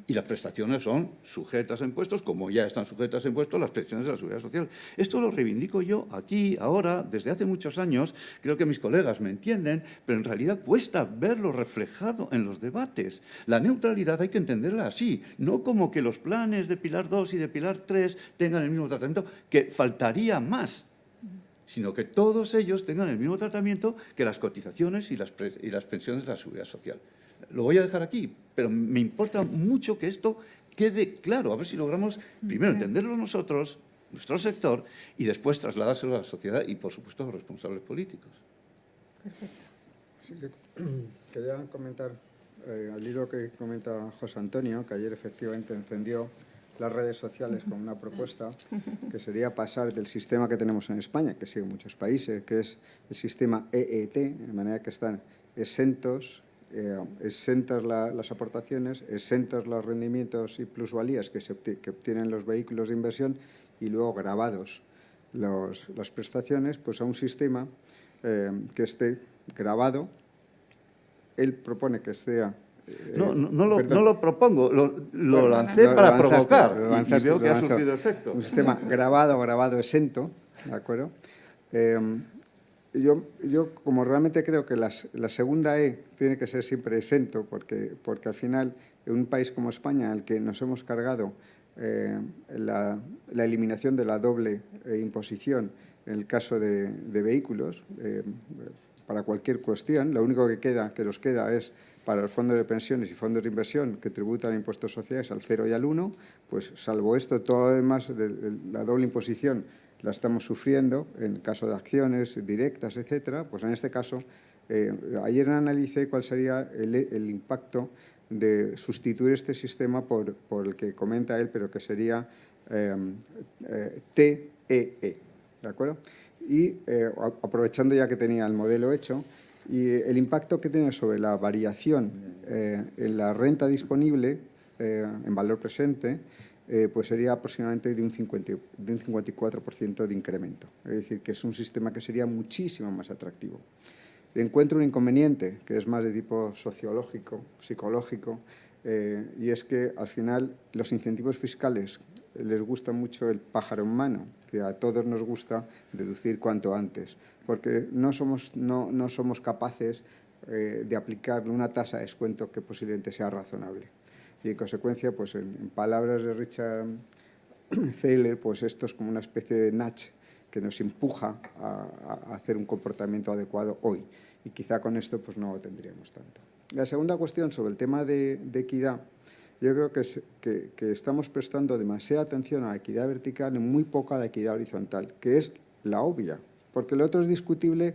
Y las prestaciones son sujetas a impuestos, como ya están sujetas a impuestos las pensiones de la Seguridad Social. Esto lo reivindico yo aquí, ahora, desde hace muchos años. Creo que mis colegas me entienden, pero en realidad cuesta verlo reflejado en los debates. La neutralidad hay que entenderla así, no como que los planes de Pilar 2 y de Pilar 3 tengan el mismo tratamiento, que faltaría más, sino que todos ellos tengan el mismo tratamiento que las cotizaciones y las pensiones de la Seguridad Social. Lo voy a dejar aquí, pero me importa mucho que esto quede claro, a ver si logramos primero entenderlo nosotros, nuestro sector, y después trasladárselo a la sociedad y, por supuesto, a los responsables políticos. Perfecto. Sí, quería comentar al hilo que comenta José Antonio, que ayer efectivamente encendió las redes sociales con una propuesta que sería pasar del sistema que tenemos en España, que sigue en muchos países, que es el sistema EET, de manera que están exentas las aportaciones, exentos los rendimientos y plusvalías que obtienen los vehículos de inversión y luego gravados las prestaciones, pues a un sistema que esté grabado. Él propone que sea... No lo propongo, lo lancé para provocar y veo que ha surtido efecto. Un sistema grabado, exento, ¿de acuerdo? Yo como realmente creo que la segunda E tiene que ser siempre exento, porque al final, en un país como España, en el que nos hemos cargado la eliminación de la doble imposición en el caso de vehículos, para cualquier cuestión, lo único que nos queda es para los fondos de pensiones y fondos de inversión que tributan impuestos sociales al 0 y al 1, pues salvo esto, todo lo demás, la doble imposición la estamos sufriendo en caso de acciones directas, etcétera. Pues en este caso, ayer analicé cuál sería el impacto de sustituir este sistema por el que comenta él, pero que sería TEE, ¿de acuerdo? Y aprovechando ya que tenía el modelo hecho, Y el impacto que tiene sobre la variación en la renta disponible en valor presente, pues sería aproximadamente de un 54% de incremento. Es decir, que es un sistema que sería muchísimo más atractivo. Encuentro un inconveniente, que es más de tipo sociológico, psicológico, y es que al final los incentivos fiscales les gusta mucho el pájaro en mano, que a todos nos gusta deducir cuanto antes, porque no somos capaces de aplicar una tasa de descuento que posiblemente sea razonable. Y en consecuencia, pues en palabras de Richard Thaler, pues esto es como una especie de nudge que nos empuja a hacer un comportamiento adecuado hoy. Y quizá con esto pues no lo tendríamos tanto. La segunda cuestión sobre el tema de equidad, yo creo que estamos prestando demasiada atención a la equidad vertical y muy poco a la equidad horizontal, que es la obvia, porque lo otro es discutible.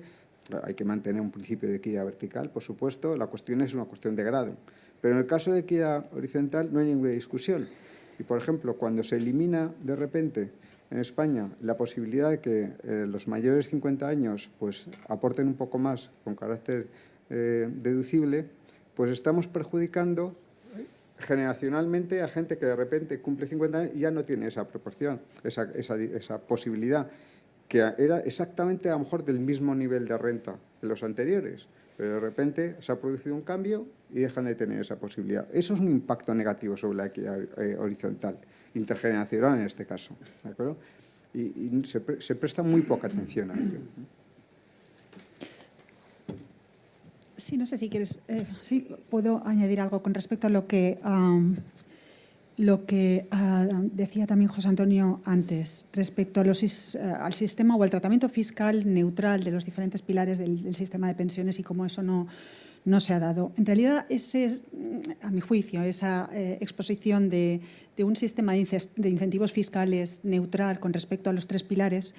Hay que mantener un principio de equidad vertical, por supuesto, la cuestión es una cuestión de grado. Pero en el caso de equidad horizontal no hay ninguna discusión. Y, por ejemplo, cuando se elimina de repente en España la posibilidad de que los mayores de 50 años pues, aporten un poco más con carácter deducible, pues estamos perjudicando generacionalmente a gente que de repente cumple 50 años y ya no tiene esa proporción, esa posibilidad, que era exactamente a lo mejor del mismo nivel de renta de los anteriores, pero de repente se ha producido un cambio y dejan de tener esa posibilidad. Eso es un impacto negativo sobre la equidad horizontal, intergeneracional en este caso, ¿de acuerdo? Y se presta muy poca atención a ello. Sí, no sé si quieres. Sí, puedo añadir algo con respecto a lo que decía también José Antonio antes, respecto a al sistema o al tratamiento fiscal neutral de los diferentes pilares del sistema de pensiones y cómo eso no se ha dado. En realidad, a mi juicio, esa exposición de un sistema de incentivos fiscales neutral con respecto a los tres pilares,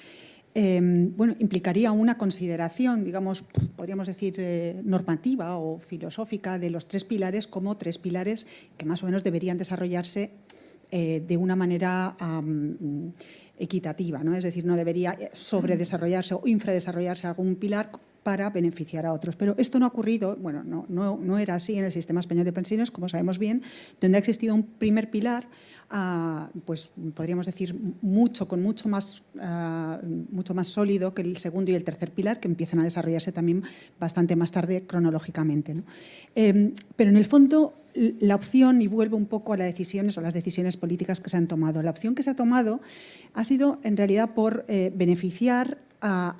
implicaría una consideración, digamos, podríamos decir, normativa o filosófica de los tres pilares como tres pilares que más o menos deberían desarrollarse de una manera equitativa, ¿no? Es decir, no debería sobredesarrollarse o infradesarrollarse algún pilar para beneficiar a otros. Pero esto no ha ocurrido, bueno, no era así en el sistema español de pensiones, como sabemos bien, donde ha existido un primer pilar, pues podríamos decir mucho más sólido que el segundo y el tercer pilar, que empiezan a desarrollarse también bastante más tarde cronológicamente, ¿no? Pero en el fondo, la opción, y vuelvo un poco a las decisiones políticas que se han tomado, la opción que se ha tomado ha sido en realidad por beneficiar a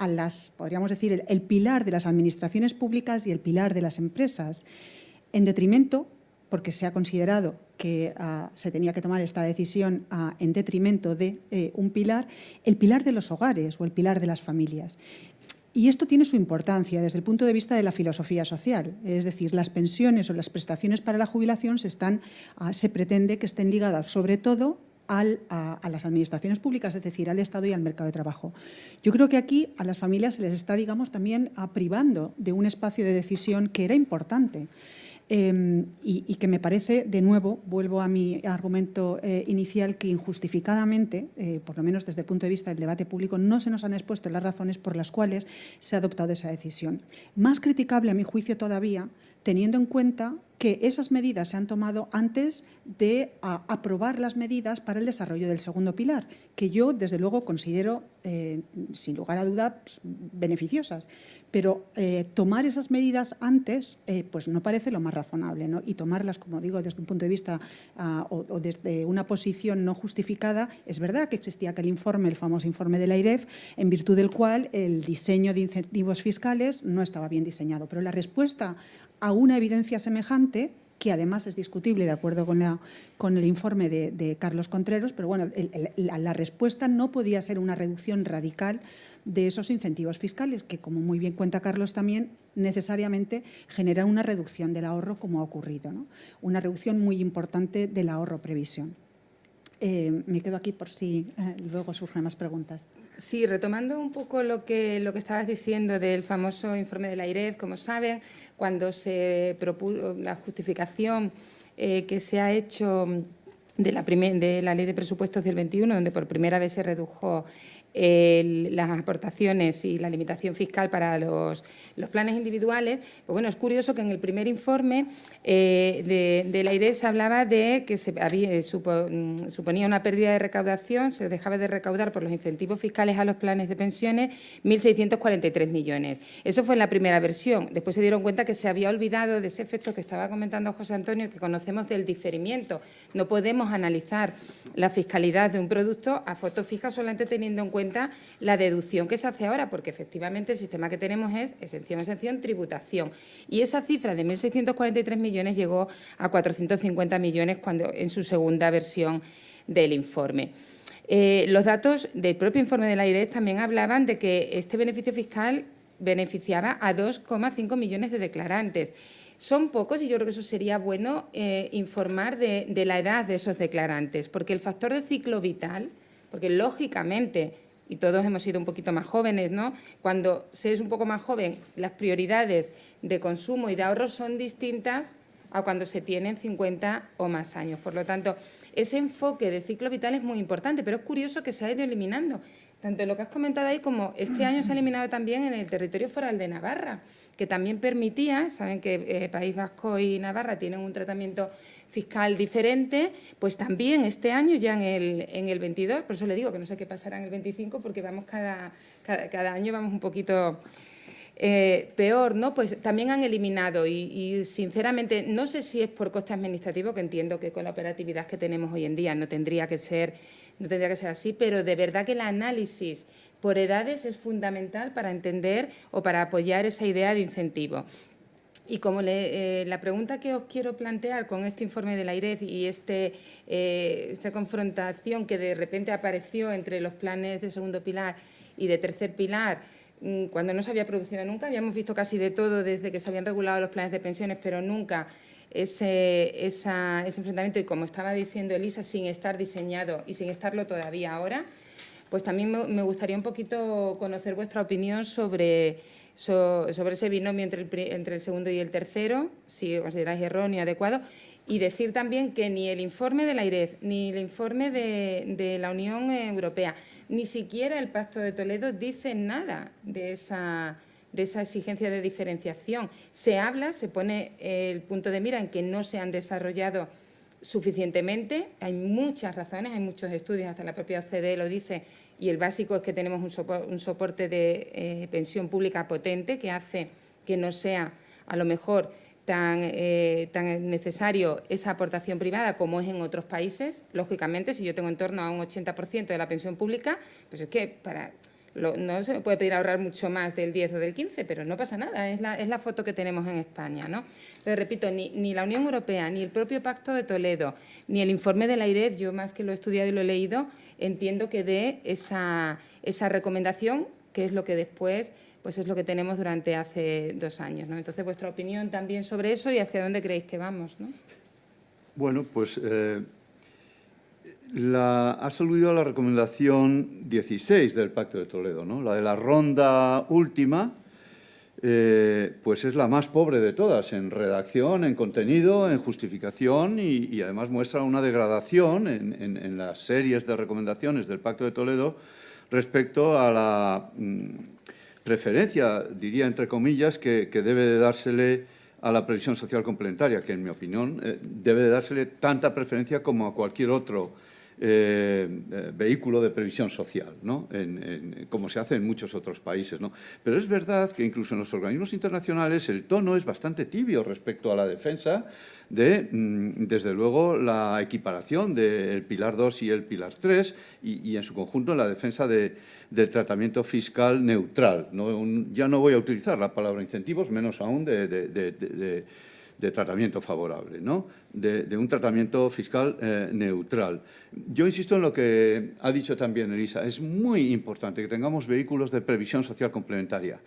podríamos decir, el pilar de las administraciones públicas y el pilar de las empresas, en detrimento, porque se ha considerado que se tenía que tomar esta decisión en detrimento de un pilar, el pilar de los hogares o el pilar de las familias. Y esto tiene su importancia desde el punto de vista de la filosofía social. Es decir, las pensiones o las prestaciones para la jubilación se pretende que estén ligadas sobre todo a las administraciones públicas, es decir, al Estado y al mercado de trabajo. Yo creo que aquí a las familias se les está, digamos, también privando de un espacio de decisión que era importante. Y que me parece, de nuevo, vuelvo a mi argumento inicial, que injustificadamente, por lo menos desde el punto de vista del debate público, no se nos han expuesto las razones por las cuales se ha adoptado esa decisión. Más criticable, a mi juicio, todavía, teniendo en cuenta que esas medidas se han tomado antes de aprobar las medidas para el desarrollo del segundo pilar, que yo, desde luego, considero, sin lugar a dudas, beneficiosas. Pero tomar esas medidas antes pues no parece lo más razonable, ¿no? Y tomarlas, como digo, desde un punto de vista o desde una posición no justificada. Es verdad que existía aquel informe, el famoso informe de la AIREF, en virtud del cual el diseño de incentivos fiscales no estaba bien diseñado. Pero la respuesta a una evidencia semejante, que además es discutible de acuerdo con el informe de Carlos Contreros, pero bueno, la respuesta no podía ser una reducción radical de esos incentivos fiscales, que, como muy bien cuenta Carlos también, necesariamente generan una reducción del ahorro, como ha ocurrido, ¿no? Una reducción muy importante del ahorro previsión. Me quedo aquí por si luego surgen más preguntas. Sí, retomando un poco lo que estabas diciendo del famoso informe de la AIREF, como saben, cuando se propuso la justificación que se ha hecho de la Ley de Presupuestos del 21, donde por primera vez se redujo las aportaciones y la limitación fiscal para los planes individuales, pues bueno, es curioso que en el primer informe de la AIREF se hablaba de que suponía una pérdida de recaudación, se dejaba de recaudar por los incentivos fiscales a los planes de pensiones 1.643 millones. Eso fue en la primera versión. Después se dieron cuenta que se había olvidado de ese efecto que estaba comentando José Antonio, que conocemos del diferimiento. No podemos analizar la fiscalidad de un producto a foto fija solamente teniendo en cuenta la deducción que se hace ahora, porque efectivamente el sistema que tenemos es exención, exención, tributación. Y esa cifra de 1.643 millones llegó a 450 millones cuando en su segunda versión del informe. Los datos del propio informe de la AIREF también hablaban de que este beneficio fiscal beneficiaba a 2,5 millones de declarantes. Son pocos y yo creo que eso sería bueno informar de la edad de esos declarantes, porque el factor de ciclo vital, porque lógicamente, y todos hemos sido un poquito más jóvenes, ¿no? Cuando se es un poco más joven, las prioridades de consumo y de ahorro son distintas a cuando se tienen 50 o más años. Por lo tanto, ese enfoque de ciclo vital es muy importante, pero es curioso que se ha ido eliminando. Tanto lo que has comentado ahí como este año se ha eliminado también en el territorio foral de Navarra, que también permitía, saben que País Vasco y Navarra tienen un tratamiento fiscal diferente, pues también este año ya en el 22, por eso le digo que no sé qué pasará en el 25 porque vamos cada año vamos un poquito peor, ¿no? Pues también han eliminado y sinceramente no sé si es por coste administrativo, que entiendo que con la operatividad que tenemos hoy en día no tendría que ser así, pero de verdad que el análisis por edades es fundamental para entender o para apoyar esa idea de incentivo. Y como la pregunta que os quiero plantear con este informe de la AIREF y esta confrontación que de repente apareció entre los planes de segundo pilar y de tercer pilar, cuando no se había producido nunca, habíamos visto casi de todo desde que se habían regulado los planes de pensiones, pero nunca ese enfrentamiento, y como estaba diciendo Elisa, sin estar diseñado y sin estarlo todavía ahora, pues también me gustaría un poquito conocer vuestra opinión sobre ese binomio entre el segundo y el tercero, si consideráis erróneo, adecuado, y decir también que ni el informe de la AIREF, ni el informe de la Unión Europea, ni siquiera el Pacto de Toledo dicen nada de esa exigencia de diferenciación. Se habla, se pone el punto de mira en que no se han desarrollado suficientemente. Hay muchas razones, hay muchos estudios, hasta la propia OCDE lo dice, y el básico es que tenemos un soporte de pensión pública potente que hace que no sea a lo mejor tan necesario esa aportación privada como es en otros países. Lógicamente, si yo tengo en torno a un 80% de la pensión pública, pues es que no se me puede pedir ahorrar mucho más del 10 o del 15, pero no pasa nada, es la foto que tenemos en España, ¿no? Pero repito, ni la Unión Europea, ni el propio Pacto de Toledo, ni el informe de la AIREF, yo más que lo he estudiado y lo he leído, entiendo que dé esa recomendación, que es lo que después pues es lo que tenemos durante hace 2 años, ¿no? Entonces, vuestra opinión también sobre eso y hacia dónde creéis que vamos, ¿no? Bueno, pues has aludido a la recomendación 16 del Pacto de Toledo, ¿no? La de la ronda última, pues es la más pobre de todas en redacción, en contenido, en justificación y además muestra una degradación en las series de recomendaciones del Pacto de Toledo respecto a la preferencia, diría entre comillas, que debe de dársele a la previsión social complementaria, que en mi opinión debe de dársele tanta preferencia como a cualquier otro vehículo de previsión social, ¿no? Como se hace en muchos otros países, ¿no? Pero es verdad que incluso en los organismos internacionales el tono es bastante tibio respecto a la defensa de, desde luego, la equiparación del Pilar 2 y el Pilar 3 y en su conjunto la defensa del tratamiento fiscal neutral, ¿no? Ya no voy a utilizar la palabra incentivos, menos aún de tratamiento favorable, ¿no? De un tratamiento fiscal neutral. Yo insisto en lo que ha dicho también Elisa. Es muy importante que tengamos vehículos de previsión social complementaria.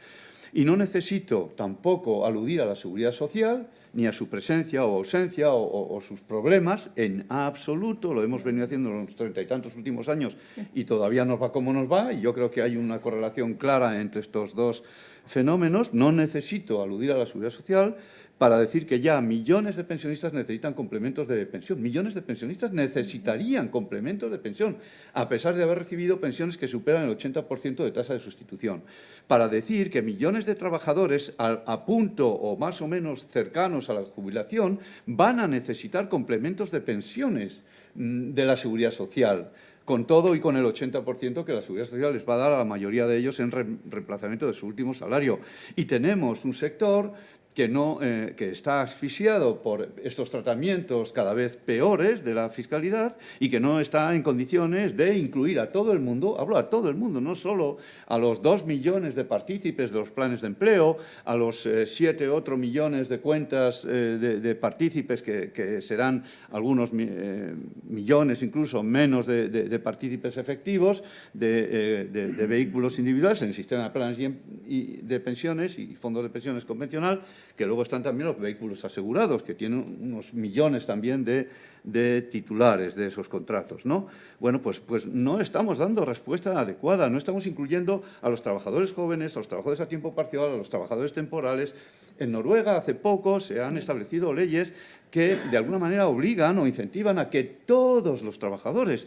Y no necesito tampoco aludir a la seguridad social, ni a su presencia o ausencia o sus problemas, en absoluto. Lo hemos venido haciendo en los 30 y tantos últimos años y todavía nos va como nos va. Y yo creo que hay una correlación clara entre estos dos fenómenos. No necesito aludir a la seguridad social, para decir que ya millones de pensionistas necesitan complementos de pensión. Millones de pensionistas necesitarían complementos de pensión, a pesar de haber recibido pensiones que superan el 80% de tasa de sustitución. Para decir que millones de trabajadores a punto o más o menos cercanos a la jubilación van a necesitar complementos de pensiones de la Seguridad Social, con todo y con el 80% que la Seguridad Social les va a dar a la mayoría de ellos en reemplazamiento de su último salario. Y tenemos un sector que está asfixiado por estos tratamientos cada vez peores de la fiscalidad y que no está en condiciones de incluir a todo el mundo, hablo a todo el mundo, no solo a los 2 millones de partícipes de los planes de empleo, a los 7 otros millones de cuentas de partícipes que serán algunos millones, incluso menos de partícipes efectivos de vehículos individuales en el sistema de planes de pensiones y fondos de pensiones convencional, que luego están también los vehículos asegurados, que tienen unos millones también de titulares de esos contratos, ¿no? Bueno, pues no estamos dando respuesta adecuada, no estamos incluyendo a los trabajadores jóvenes, a los trabajadores a tiempo parcial, a los trabajadores temporales. En Noruega hace poco se han establecido leyes que de alguna manera obligan o incentivan a que todos los trabajadores,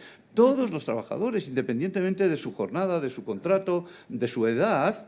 independientemente de su jornada, de su contrato, de su edad,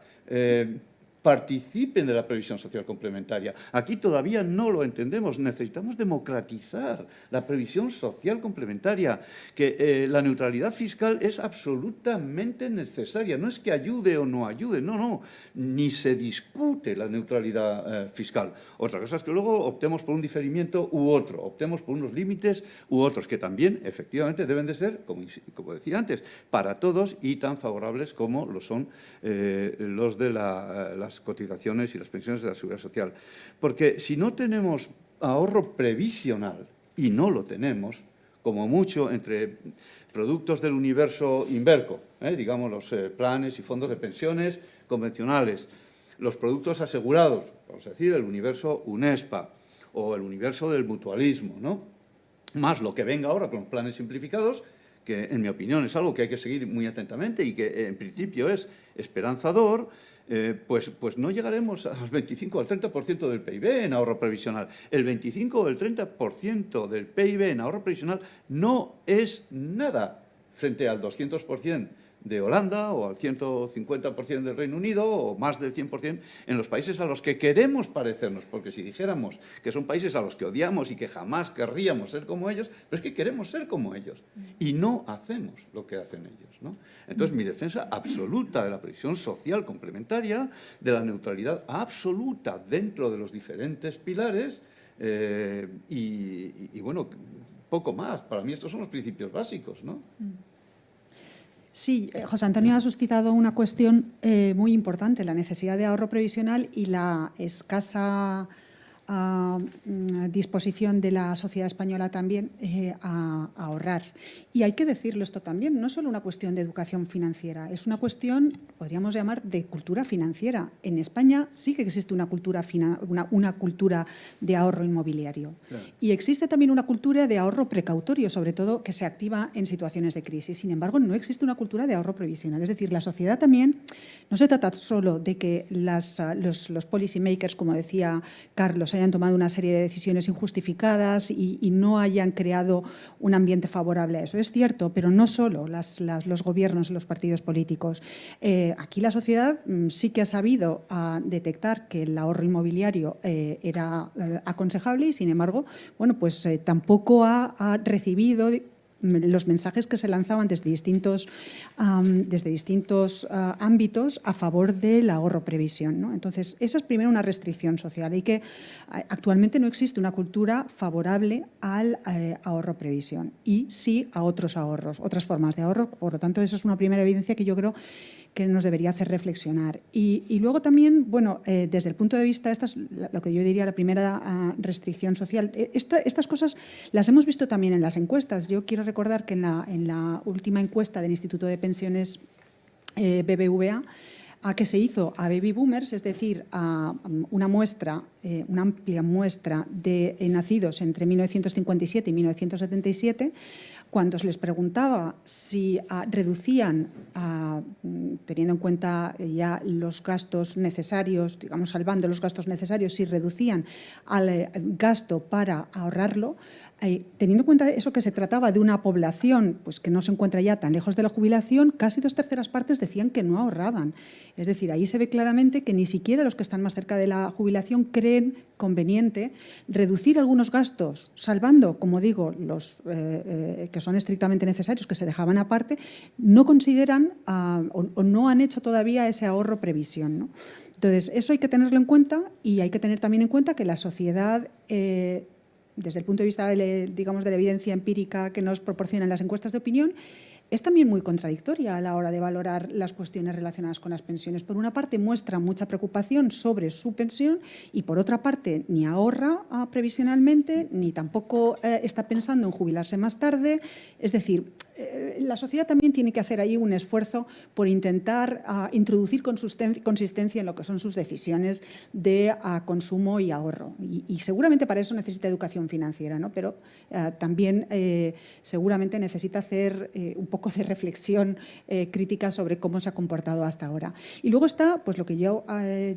participen de la previsión social complementaria. Aquí todavía no lo entendemos. Necesitamos democratizar la previsión social complementaria, que la neutralidad fiscal es absolutamente necesaria. No es que ayude o no ayude, no, ni se discute la neutralidad fiscal. Otra cosa es que luego optemos por un diferimiento u otro, optemos por unos límites u otros, que también efectivamente deben de ser, como decía antes, para todos y tan favorables como lo son los de las cotizaciones y las pensiones de la Seguridad Social. Porque si no tenemos ahorro previsional, y no lo tenemos, como mucho entre productos del universo Inverco, digamos los planes y fondos de pensiones convencionales, los productos asegurados, vamos a decir el universo UNESPA o el universo del mutualismo, ¿no? Más lo que venga ahora con los planes simplificados, que en mi opinión es algo que hay que seguir muy atentamente y que en principio es esperanzador, pues no llegaremos al 25 o al 30% del PIB en ahorro previsional. El 25 o el 30% del PIB en ahorro previsional no es nada frente al 200% de Holanda o al 150% del Reino Unido o más del 100% en los países a los que queremos parecernos, porque si dijéramos que son países a los que odiamos y que jamás querríamos ser como ellos, pero es que queremos ser como ellos y no hacemos lo que hacen ellos, ¿no? Entonces, mi defensa absoluta de la previsión social complementaria, de la neutralidad absoluta dentro de los diferentes pilares y bueno, poco más. Para mí estos son los principios básicos, ¿no? Sí, José Antonio ha suscitado una cuestión muy importante, la necesidad de ahorro previsional y la escasa disposición de la sociedad española también a ahorrar. Y hay que decirlo esto también, no es solo una cuestión de educación financiera, es una cuestión, podríamos llamar, de cultura financiera. En España sí que existe una cultura de ahorro inmobiliario. Claro. Y existe también una cultura de ahorro precautorio, sobre todo que se activa en situaciones de crisis. Sin embargo, no existe una cultura de ahorro previsional. Es decir, la sociedad también, no se trata solo de que los policy makers, como decía Carlos, hayan tomado una serie de decisiones injustificadas y no hayan creado un ambiente favorable a eso. Es cierto, pero no solo los gobiernos y los partidos políticos. Aquí la sociedad sí que ha sabido detectar que el ahorro inmobiliario era aconsejable y, sin embargo, bueno, pues tampoco ha recibido los mensajes que se lanzaban desde distintos ámbitos a favor del ahorro previsión, ¿no? Entonces, esa es primero una restricción social y que actualmente no existe una cultura favorable al ahorro previsión y sí a otros ahorros, otras formas de ahorro. Por lo tanto, esa es una primera evidencia que yo creo que nos debería hacer reflexionar. Y luego también, bueno, desde el punto de vista, esta es lo que yo diría la primera restricción social. Estas cosas las hemos visto también en las encuestas. Yo quiero recordar que en la última encuesta del Instituto de Pensiones BBVA a que se hizo a baby boomers, es decir, a una muestra, una amplia muestra de nacidos entre 1957 y 1977, cuando se les preguntaba si reducían, teniendo en cuenta ya los gastos necesarios, digamos, salvando los gastos necesarios, si reducían al gasto para ahorrarlo, teniendo en cuenta eso, que se trataba de una población pues, que no se encuentra ya tan lejos de la jubilación, casi 2/3 partes decían que no ahorraban. Es decir, ahí se ve claramente que ni siquiera los que están más cerca de la jubilación creen conveniente reducir algunos gastos, salvando, como digo, los que son estrictamente necesarios, que se dejaban aparte, no consideran o no han hecho todavía ese ahorro previsión, ¿no? Entonces, eso hay que tenerlo en cuenta, y hay que tener también en cuenta que la sociedad, desde el punto de vista, digamos, de la evidencia empírica que nos proporcionan las encuestas de opinión, es también muy contradictoria a la hora de valorar las cuestiones relacionadas con las pensiones. Por una parte, muestra mucha preocupación sobre su pensión y, por otra parte, ni ahorra previsionalmente, ni tampoco está pensando en jubilarse más tarde. Es decir, la sociedad también tiene que hacer ahí un esfuerzo por intentar introducir consistencia en lo que son sus decisiones de consumo y ahorro. Y seguramente para eso necesita educación financiera, ¿no? Pero también seguramente necesita hacer un poco de reflexión crítica sobre cómo se ha comportado hasta ahora. Y luego está pues, lo que yo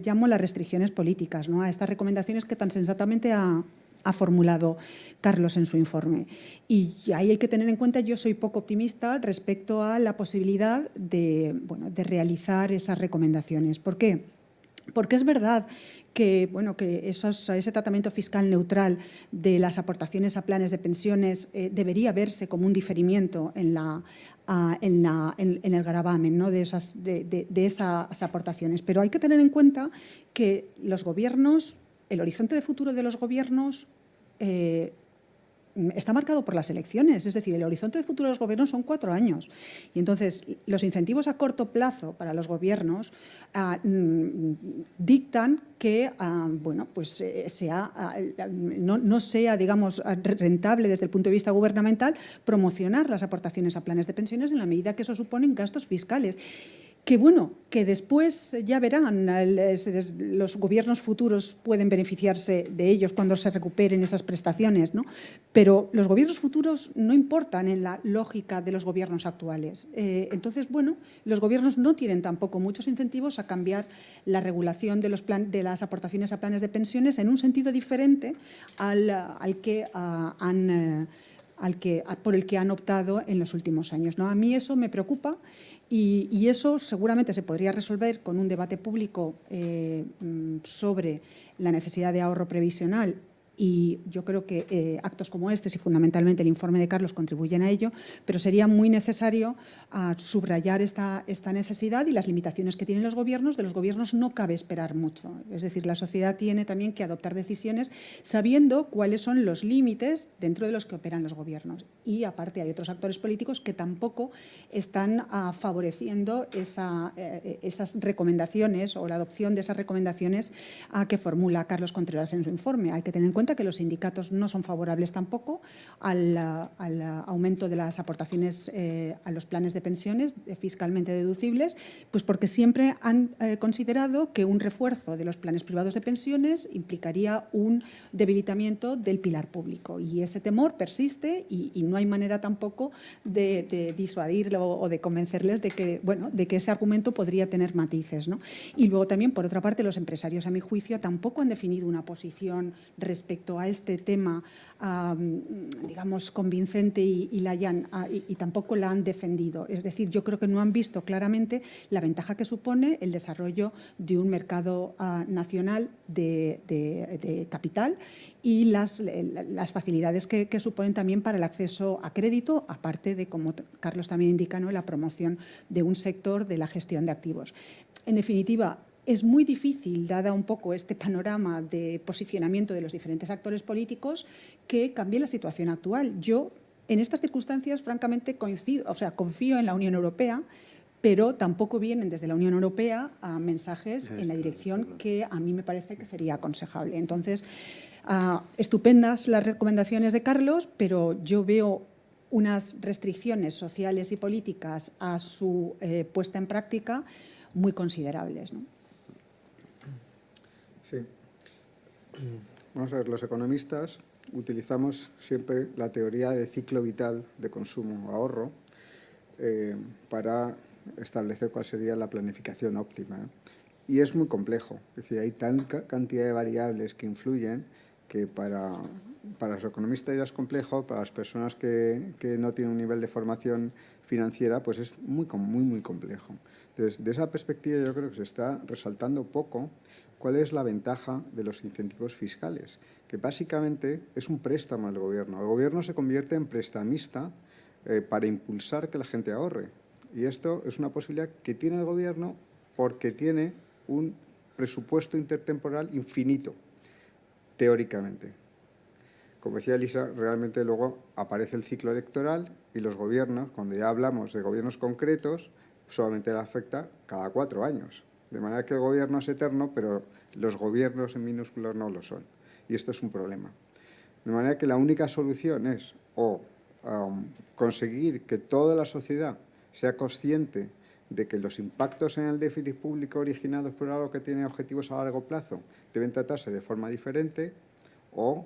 llamo las restricciones políticas, ¿no? A estas recomendaciones que tan sensatamente ha formulado Carlos en su informe. Y ahí hay que tener en cuenta, yo soy poco optimista respecto a la posibilidad de realizar esas recomendaciones. ¿Por qué? Porque es verdad que, que ese tratamiento fiscal neutral de las aportaciones a planes de pensiones debería verse como un diferimiento en el gravamen, ¿no? de esas aportaciones. Pero hay que tener en cuenta que los gobiernos, el horizonte de futuro de los gobiernos está marcado por las elecciones. Es decir, el horizonte de futuro de los gobiernos son 4 años. Y entonces, los incentivos a corto plazo para los gobiernos dictan que no sea, digamos, rentable desde el punto de vista gubernamental promocionar las aportaciones a planes de pensiones en la medida que eso suponen gastos fiscales. Que después ya verán, los gobiernos futuros pueden beneficiarse de ellos cuando se recuperen esas prestaciones, ¿no? Pero los gobiernos futuros no importan en la lógica de los gobiernos actuales. Entonces, los gobiernos no tienen tampoco muchos incentivos a cambiar la regulación de las aportaciones a planes de pensiones en un sentido diferente por el que han optado en los últimos años, ¿no? A mí eso me preocupa. Y eso seguramente se podría resolver con un debate público sobre la necesidad de ahorro previsional, y yo creo que actos como este y fundamentalmente el informe de Carlos contribuyen a ello, pero sería muy necesario subrayar esta necesidad y las limitaciones que tienen los gobiernos. De los gobiernos no cabe esperar mucho. Es decir, la sociedad tiene también que adoptar decisiones sabiendo cuáles son los límites dentro de los que operan los gobiernos. Y aparte hay otros actores políticos que tampoco están favoreciendo esas recomendaciones o la adopción de esas recomendaciones que formula Carlos Contreras en su informe. Hay que tener en cuenta que los sindicatos no son favorables tampoco al aumento de las aportaciones a los planes de pensiones fiscalmente deducibles, pues porque siempre han considerado que un refuerzo de los planes privados de pensiones implicaría un debilitamiento del pilar público, y ese temor persiste y no hay manera tampoco de disuadirlo o de convencerles de que ese argumento podría tener matices, ¿no? Y luego también, por otra parte, los empresarios, a mi juicio, tampoco han definido una posición respecto a este tema, digamos, convincente y tampoco la han defendido. Es decir, yo creo que no han visto claramente la ventaja que supone el desarrollo de un mercado nacional de capital y las facilidades que suponen también para el acceso a crédito, aparte de, como Carlos también indica, ¿no?, la promoción de un sector de la gestión de activos. En definitiva, es muy difícil, dada un poco este panorama de posicionamiento de los diferentes actores políticos, que cambie la situación actual. Yo, en estas circunstancias, francamente, confío en la Unión Europea, pero tampoco vienen desde la Unión Europea mensajes en la dirección que a mí me parece que sería aconsejable. Entonces, estupendas las recomendaciones de Carlos, pero yo veo unas restricciones sociales y políticas a su puesta en práctica muy considerables, ¿no? Sí. Vamos a ver, los economistas utilizamos siempre la teoría de ciclo vital de consumo o ahorro para establecer cuál sería la planificación óptima. Y es muy complejo, es decir, hay tanta cantidad de variables que influyen que para los economistas ya es complejo, para las personas que no tienen un nivel de formación financiera, pues es muy complejo. Entonces, de esa perspectiva yo creo que se está resaltando poco cuál es la ventaja de los incentivos fiscales, que básicamente es un préstamo al gobierno. El gobierno se convierte en prestamista para impulsar que la gente ahorre. Y esto es una posibilidad que tiene el gobierno porque tiene un presupuesto intertemporal infinito, teóricamente. Como decía Elisa, realmente luego aparece el ciclo electoral y los gobiernos, cuando ya hablamos de gobiernos concretos, solamente le afecta cada 4 años. De manera que el gobierno es eterno, pero los gobiernos en minúsculos no lo son. Y esto es un problema. De manera que la única solución es conseguir que toda la sociedad sea consciente de que los impactos en el déficit público originados por algo que tiene objetivos a largo plazo deben tratarse de forma diferente, o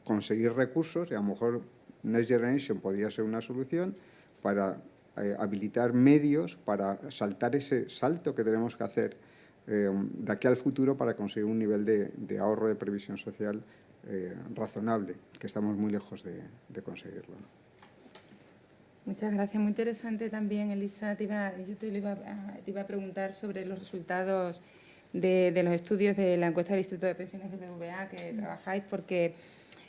conseguir recursos, y a lo mejor Next Generation podría ser una solución para habilitar medios para saltar ese salto que tenemos que hacer de aquí al futuro para conseguir un nivel de ahorro de previsión social razonable, que estamos muy lejos de conseguirlo, ¿no? Muchas gracias. Muy interesante también, Elisa. Yo te iba a preguntar sobre los resultados de los estudios de la encuesta del Instituto de Pensiones del BBVA que trabajáis, porque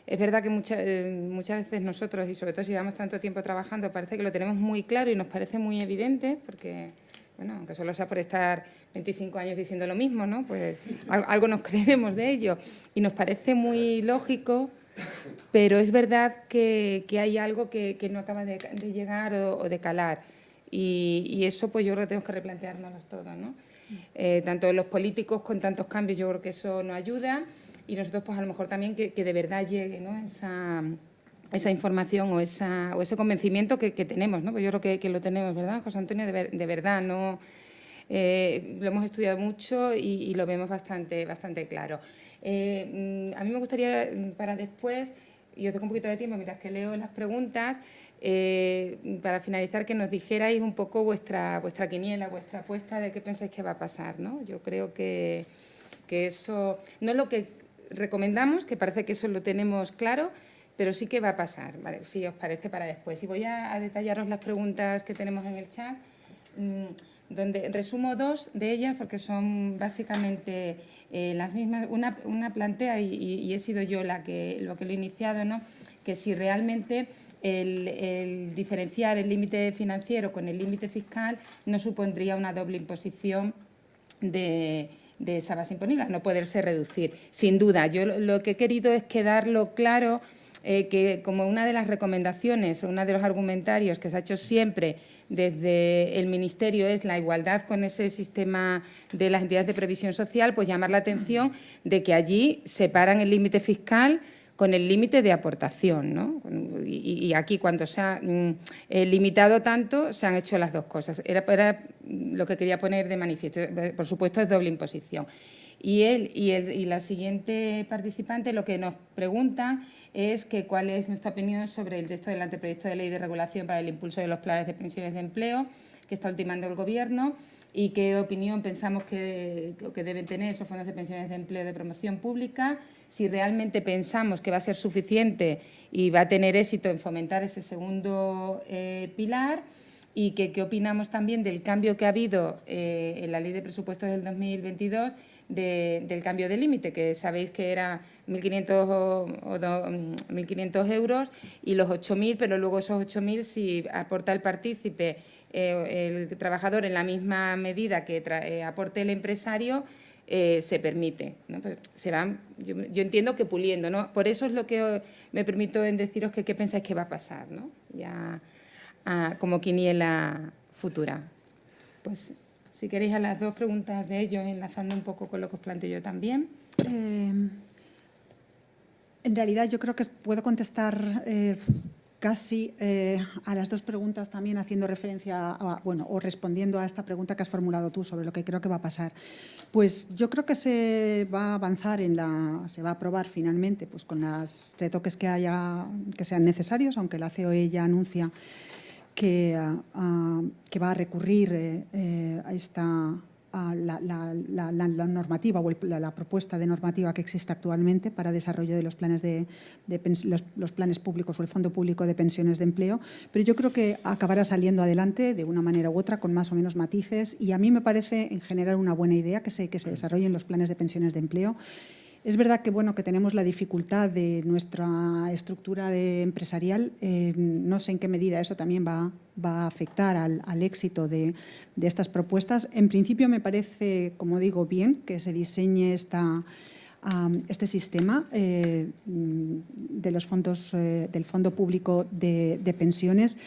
es verdad que muchas veces nosotros, y sobre todo si llevamos tanto tiempo trabajando, parece que lo tenemos muy claro y nos parece muy evidente, porque, bueno, aunque solo sea por estar 25 años diciendo lo mismo, ¿no? Pues algo nos creeremos de ello. Y nos parece muy lógico, pero es verdad que hay algo que no acaba de llegar o de calar. Y eso pues yo creo que tenemos que replanteárnoslo todos, ¿no? Tanto los políticos con tantos cambios, yo creo que eso nos ayuda, y nosotros pues a lo mejor también que de verdad llegue, ¿no? esa información o ese convencimiento que tenemos, ¿no? Pues yo creo que lo tenemos, ¿verdad, José Antonio? De verdad, ¿no? Lo hemos estudiado mucho y lo vemos bastante claro. A mí me gustaría, para después, y os dejo un poquito de tiempo mientras que leo las preguntas, para finalizar, que nos dijerais un poco vuestra quiniela, vuestra apuesta de qué pensáis que va a pasar, ¿no? Yo creo que eso no es lo que recomendamos, que parece que eso lo tenemos claro, pero sí que va a pasar, ¿vale? Si os parece, para después. Y voy a detallaros las preguntas que tenemos en el chat, donde resumo 2 de ellas porque son básicamente las mismas. Una plantea, y he sido yo lo que lo he iniciado, ¿no? Que si realmente el diferenciar el límite financiero con el límite fiscal no supondría una doble imposición de esa base imponible, no poderse reducir. Sin duda, yo lo que he querido es quedarlo claro, que como una de las recomendaciones o uno de los argumentarios que se ha hecho siempre desde el Ministerio es la igualdad con ese sistema de las entidades de previsión social, pues llamar la atención de que allí separan el límite fiscal con el límite de aportación, ¿no? Y aquí, cuando se ha limitado tanto, se han hecho las dos cosas. Era lo que quería poner de manifiesto. Por supuesto, es doble imposición. Y la siguiente participante lo que nos preguntan es que cuál es nuestra opinión sobre el texto del anteproyecto de ley de regulación para el impulso de los planes de pensiones de empleo que está ultimando el Gobierno, y qué opinión pensamos que deben tener esos fondos de pensiones de empleo de promoción pública, si realmente pensamos que va a ser suficiente y va a tener éxito en fomentar ese segundo pilar, y qué opinamos también del cambio que ha habido en la Ley de Presupuestos del 2022 del cambio de límite, que sabéis que era 1.500 euros y los 8.000, pero luego esos 8.000, si aporta el partícipe, el trabajador, en la misma medida que aporte el empresario, se permite, ¿no? Pues se van, yo entiendo que puliendo, ¿no? Por eso es lo que me permito en deciros que qué pensáis que va a pasar, ¿no? Ya como quiniela futura. Pues si queréis a las dos preguntas de ellos, enlazando un poco con lo que os planteo yo también. En realidad yo creo que puedo contestar casi a las dos preguntas también haciendo referencia o respondiendo a esta pregunta que has formulado tú sobre lo que creo que va a pasar. Pues yo creo que se va a avanzar se va a aprobar finalmente pues con los retoques que sean necesarios, aunque la COE ya anuncia que va a recurrir a la normativa o la propuesta de normativa que existe actualmente para desarrollo de los planes los planes públicos o el Fondo Público de Pensiones de Empleo, pero yo creo que acabará saliendo adelante de una manera u otra con más o menos matices, y a mí me parece en general una buena idea que se desarrollen los planes de pensiones de empleo. Es verdad que, que tenemos la dificultad de nuestra estructura empresarial. No sé en qué medida eso también va a afectar al éxito de estas propuestas. En principio me parece, como digo, bien que se diseñe este sistema de los fondos del Fondo Público de Pensiones.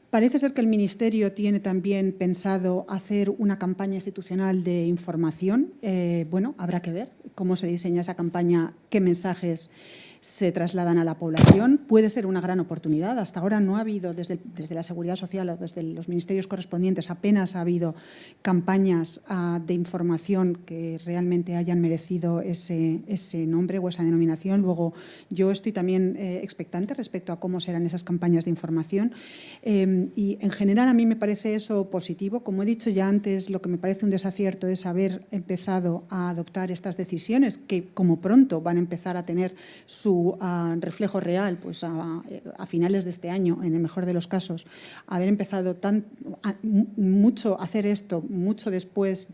Parece ser que el Ministerio tiene también pensado hacer una campaña institucional de información. Habrá que ver cómo se diseña esa campaña, qué mensajes se trasladan a la población. Puede ser una gran oportunidad. Hasta ahora no ha habido, desde la Seguridad Social o desde los ministerios correspondientes, apenas ha habido campañas de información que realmente hayan merecido ese nombre o esa denominación. Luego, yo estoy también expectante respecto a cómo serán esas campañas de información. Y, en general, a mí me parece eso positivo. Como he dicho ya antes, lo que me parece un desacierto es haber empezado a adoptar estas decisiones que, como pronto, van a empezar a tener su reflejo real pues a finales de este año, en el mejor de los casos, haber empezado mucho a hacer esto, mucho después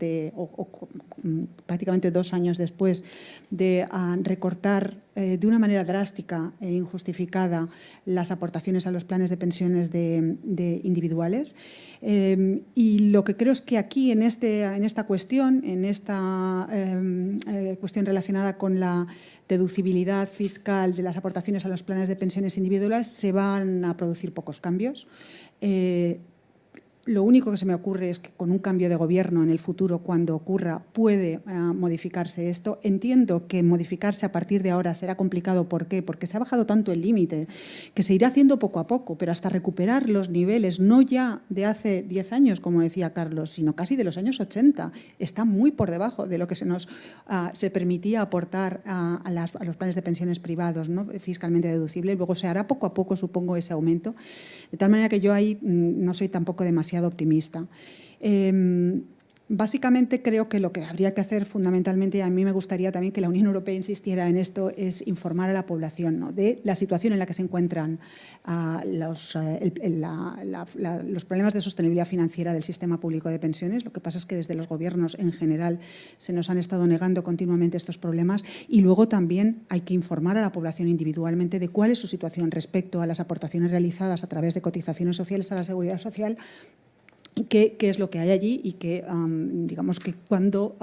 prácticamente 2 años después de recortar de una manera drástica e injustificada las aportaciones a los planes de pensiones de individuales. Y lo que creo es que aquí, en esta cuestión, cuestión relacionada con la deducibilidad fiscal de las aportaciones a los planes de pensiones individuales, se van a producir pocos cambios. Lo único que se me ocurre es que con un cambio de gobierno en el futuro, cuando ocurra, puede modificarse esto. Entiendo que modificarse a partir de ahora será complicado. ¿Por qué? Porque se ha bajado tanto el límite que se irá haciendo poco a poco, pero hasta recuperar los niveles, no ya de hace 10 años, como decía Carlos, sino casi de los años 80. Está muy por debajo de lo que se permitía aportar a los planes de pensiones privados, ¿no?, fiscalmente deducible. Luego se hará poco a poco, supongo, ese aumento. De tal manera que yo ahí no soy tampoco demasiado optimista. Básicamente creo que lo que habría que hacer fundamentalmente, y a mí me gustaría también que la Unión Europea insistiera en esto, es informar a la población, ¿no?, de la situación en la que se encuentran los problemas de sostenibilidad financiera del sistema público de pensiones. Lo que pasa es que desde los gobiernos en general se nos han estado negando continuamente estos problemas, y luego también hay que informar a la población individualmente de cuál es su situación respecto a las aportaciones realizadas a través de cotizaciones sociales a la Seguridad Social. ¿Qué es lo que hay allí y que, digamos, que cuándo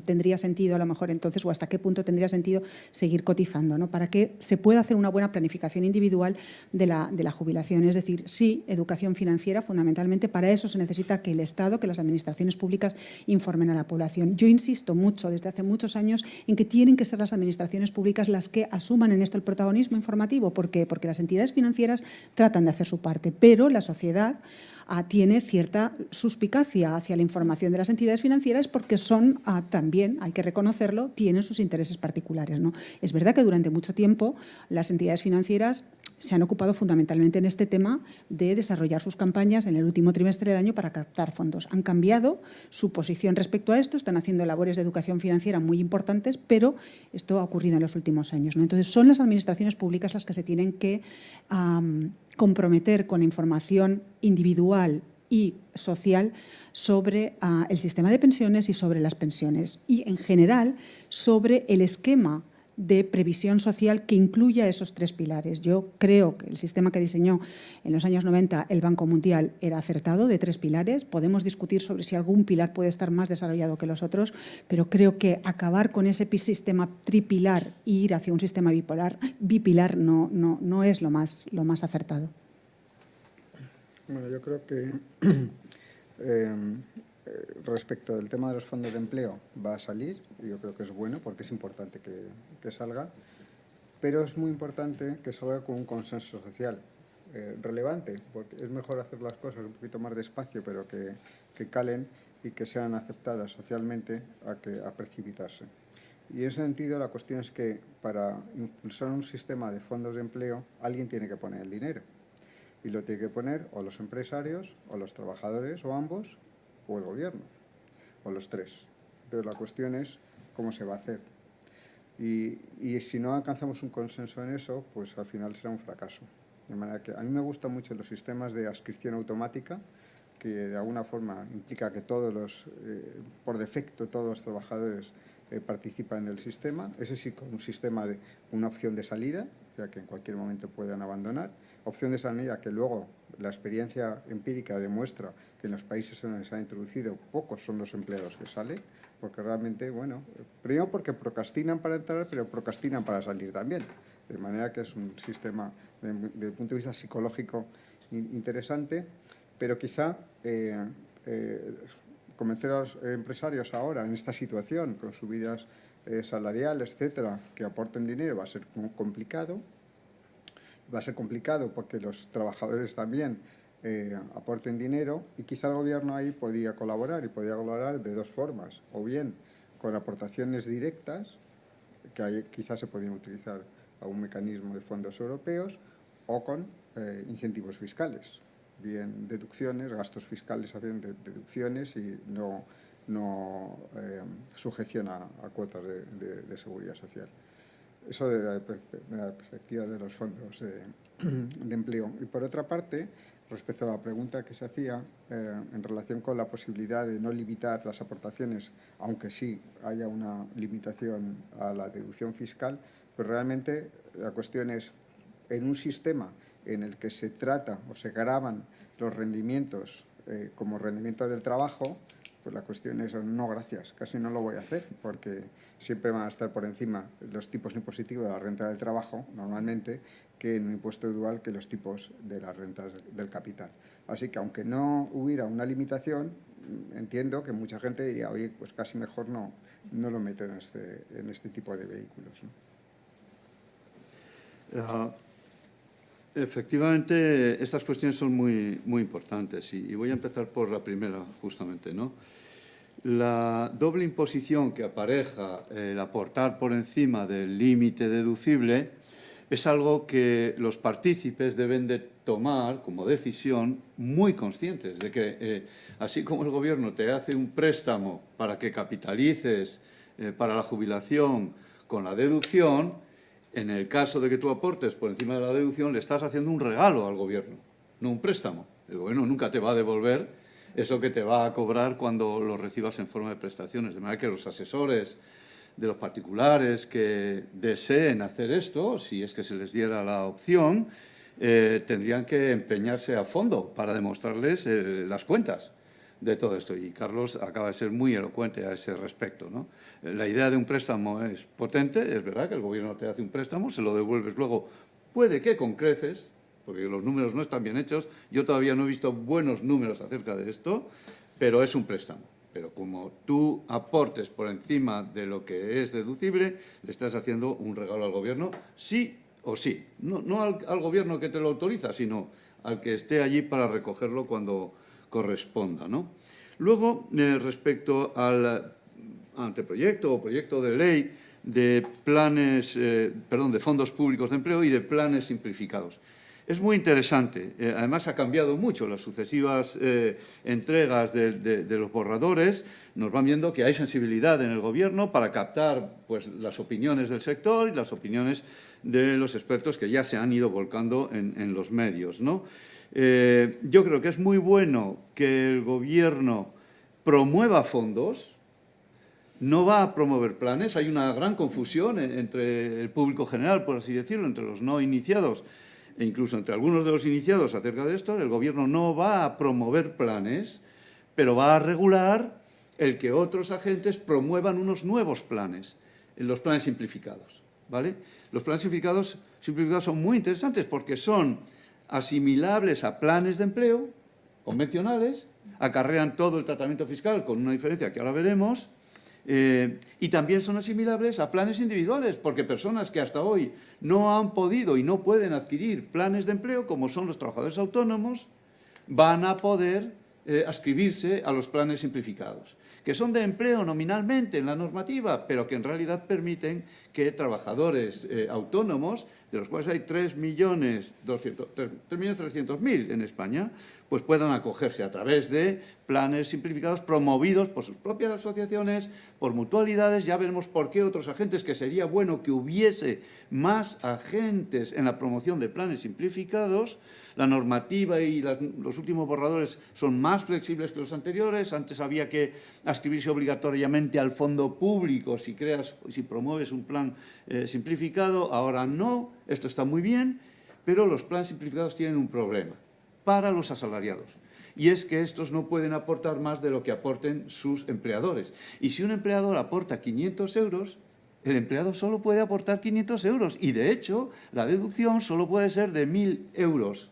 tendría sentido, a lo mejor entonces, o hasta qué punto tendría sentido seguir cotizando, ¿no?, para que se pueda hacer una buena planificación individual de la jubilación? Es decir, sí, educación financiera, fundamentalmente. Para eso se necesita que el Estado, que las administraciones públicas informen a la población. Yo insisto mucho, desde hace muchos años, en que tienen que ser las administraciones públicas las que asuman en esto el protagonismo informativo. ¿Por qué? Porque las entidades financieras tratan de hacer su parte, pero la sociedad tiene cierta suspicacia hacia la información de las entidades financieras porque también, hay que reconocerlo, tienen sus intereses particulares, ¿no? Es verdad que durante mucho tiempo las entidades financieras se han ocupado fundamentalmente en este tema de desarrollar sus campañas en el último trimestre del año para captar fondos. Han cambiado su posición respecto a esto, están haciendo labores de educación financiera muy importantes, pero esto ha ocurrido en los últimos años, ¿no? Entonces, son las administraciones públicas las que se tienen que comprometer con información individual y social sobre el sistema de pensiones y sobre las pensiones, y en general sobre el esquema de previsión social que incluya esos 3 pilares. Yo creo que el sistema que diseñó en los años 90 el Banco Mundial era acertado, de 3 pilares. Podemos discutir sobre si algún pilar puede estar más desarrollado que los otros, pero creo que acabar con ese sistema tripilar e ir hacia un sistema bipilar no es lo más acertado. Bueno, yo creo que respecto del tema de los fondos de empleo va a salir, y yo creo que es bueno porque es importante que salga, pero es muy importante que salga con un consenso social. relevante, porque es mejor hacer las cosas un poquito más despacio, pero que calen y que sean aceptadas socialmente a precipitarse. Y en ese sentido, la cuestión es que para impulsar un sistema de fondos de empleo, alguien tiene que poner el dinero. Y lo tiene que poner o los empresarios, o los trabajadores, o ambos, o el gobierno, o los tres. Entonces, la cuestión es cómo se va a hacer. Y si no alcanzamos un consenso en eso, pues al final será un fracaso. De manera que a mí me gustan mucho los sistemas de adscripción automática, que de alguna forma implica que por defecto, todos los trabajadores participan del sistema. Ese sí, con un sistema de una opción de salida, ya que en cualquier momento puedan abandonar. Opción de salida que luego la experiencia empírica demuestra que en los países en donde se ha introducido pocos son los empleados que salen, porque realmente, bueno, primero porque procrastinan para entrar, pero procrastinan para salir también. De manera que es un sistema, desde el punto de vista psicológico, interesante, pero quizá convencer a los empresarios ahora, en esta situación, con subidas salariales, etcétera, que aporten dinero, va a ser complicado. Va a ser complicado porque los trabajadores también aporten dinero, y quizá el Gobierno ahí podía colaborar, y podía colaborar de dos formas, o bien con aportaciones directas, que ahí quizás se podían utilizar algún mecanismo de fondos europeos, o con incentivos fiscales, bien deducciones, gastos fiscales, bien deducciones y no sujeción a cuotas de seguridad social. Eso de la perspectiva de los fondos de empleo. Y por otra parte, respecto a la pregunta que se hacía en relación con la posibilidad de no limitar las aportaciones, aunque sí haya una limitación a la deducción fiscal, pues realmente la cuestión es, en un sistema en el que se trata o se graban los rendimientos como rendimiento del trabajo, pues la cuestión es, no, gracias, casi no lo voy a hacer, porque siempre van a estar por encima los tipos impositivos de la renta del trabajo, normalmente, que en un impuesto dual que los tipos de las rentas del capital. Así que, aunque no hubiera una limitación, entiendo que mucha gente diría, oye, pues casi mejor no lo meto en este tipo de vehículos, ¿no? Efectivamente, estas cuestiones son muy importantes y voy a empezar por la primera, justamente, ¿no? La doble imposición que apareja el aportar por encima del límite deducible es algo que los partícipes deben de tomar como decisión, muy conscientes de que, así como el Gobierno te hace un préstamo para que capitalices para la jubilación con la deducción, en el caso de que tú aportes por encima de la deducción, le estás haciendo un regalo al Gobierno, no un préstamo. El Gobierno nunca te va a devolver eso que te va a cobrar cuando lo recibas en forma de prestaciones. De manera que los asesores de los particulares que deseen hacer esto, si es que se les diera la opción, tendrían que empeñarse a fondo para demostrarles las cuentas de todo esto. Y Carlos acaba de ser muy elocuente a ese respecto, ¿no? La idea de un préstamo es potente, es verdad que el Gobierno te hace un préstamo, se lo devuelves luego, puede que con creces, porque los números no están bien hechos, yo todavía no he visto buenos números acerca de esto, pero es un préstamo. Pero como tú aportes por encima de lo que es deducible, le estás haciendo un regalo al Gobierno, sí o sí. No al Gobierno que te lo autoriza, sino al que esté allí para recogerlo cuando corresponda, ¿no? Luego, respecto al anteproyecto o proyecto de ley de planes, de fondos públicos de empleo y de planes simplificados. Es muy interesante. Además, ha cambiado mucho. Las sucesivas entregas de los borradores nos van viendo que hay sensibilidad en el Gobierno para captar, pues, las opiniones del sector y las opiniones de los expertos que ya se han ido volcando en los medios, ¿no? Yo creo que es muy bueno que el Gobierno promueva fondos. No va a promover planes. Hay una gran confusión entre el público general, por así decirlo, entre los no iniciados e incluso entre algunos de los iniciados acerca de esto. El Gobierno no va a promover planes, pero va a regular el que otros agentes promuevan unos nuevos planes, los planes simplificados, ¿vale? Los planes simplificados son muy interesantes porque son asimilables a planes de empleo convencionales, acarrean todo el tratamiento fiscal con una diferencia que ahora veremos, Y también son asimilables a planes individuales, porque personas que hasta hoy no han podido y no pueden adquirir planes de empleo, como son los trabajadores autónomos, van a poder adscribirse a los planes simplificados, que son de empleo nominalmente en la normativa, pero que en realidad permiten que trabajadores autónomos, de los cuales hay 3.300.000 en España, pues puedan acogerse a través de planes simplificados promovidos por sus propias asociaciones, por mutualidades. Ya veremos por qué otros agentes, que sería bueno que hubiese más agentes en la promoción de planes simplificados. La normativa y los últimos borradores son más flexibles que los anteriores. Antes había que adscribirse obligatoriamente al fondo público si promueves un plan simplificado. Ahora no, esto está muy bien, pero los planes simplificados tienen un problema para los asalariados. Y es que estos no pueden aportar más de lo que aporten sus empleadores. Y si un empleador aporta 500 euros, el empleado solo puede aportar 500 euros. Y, de hecho, la deducción solo puede ser de 1.000 euros.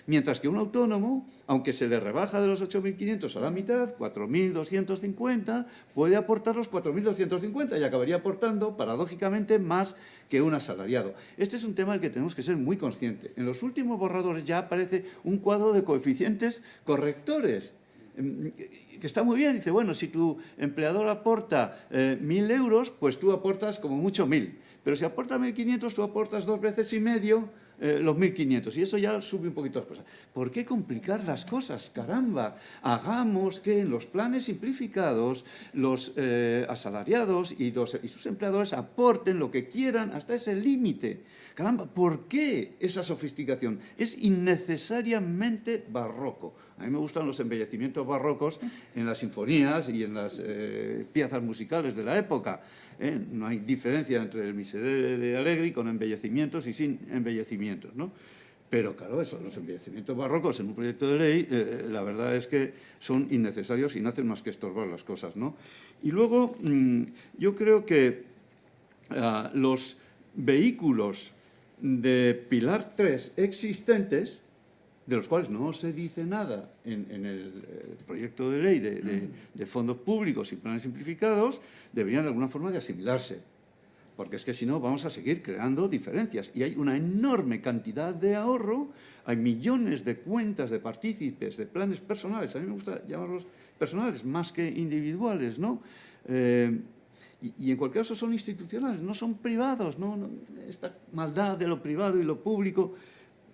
Mientras que un autónomo, aunque se le rebaja de los 8.500 a la mitad, 4.250, puede aportar los 4.250 y acabaría aportando, paradójicamente, más que un asalariado. Este es un tema del que tenemos que ser muy conscientes. En los últimos borradores ya aparece un cuadro de coeficientes correctores, que está muy bien. Dice, bueno, si tu empleador aporta 1.000 euros, pues tú aportas como mucho 1.000. Pero si aporta 1.500, tú aportas 2 veces y medio los 1.500, y eso ya sube un poquito las cosas. ¿Por qué complicar las cosas? ¡Caramba! Hagamos que en los planes simplificados los asalariados y sus empleadores aporten lo que quieran hasta ese límite. ¡Caramba! ¿Por qué esa sofisticación? Es innecesariamente barroco. A mí me gustan los embellecimientos barrocos en las sinfonías y en las piezas musicales de la época. No hay diferencia entre el Miserere de Allegri con embellecimientos y sin embellecimientos, ¿no? Pero claro, eso, los embellecimientos barrocos en un proyecto de ley, la verdad es que son innecesarios y no hacen más que estorbar las cosas, ¿no? Y luego, yo creo que los vehículos de Pilar 3 existentes, de los cuales no se dice nada en el proyecto de ley de fondos públicos y planes simplificados, deberían de alguna forma de asimilarse. Porque es que si no vamos a seguir creando diferencias. Y hay una enorme cantidad de ahorro, hay millones de cuentas de partícipes, de planes personales, a mí me gusta llamarlos personales más que individuales, ¿no? Y en cualquier caso son institucionales, no son privados, ¿no? Esta maldad de lo privado y lo público.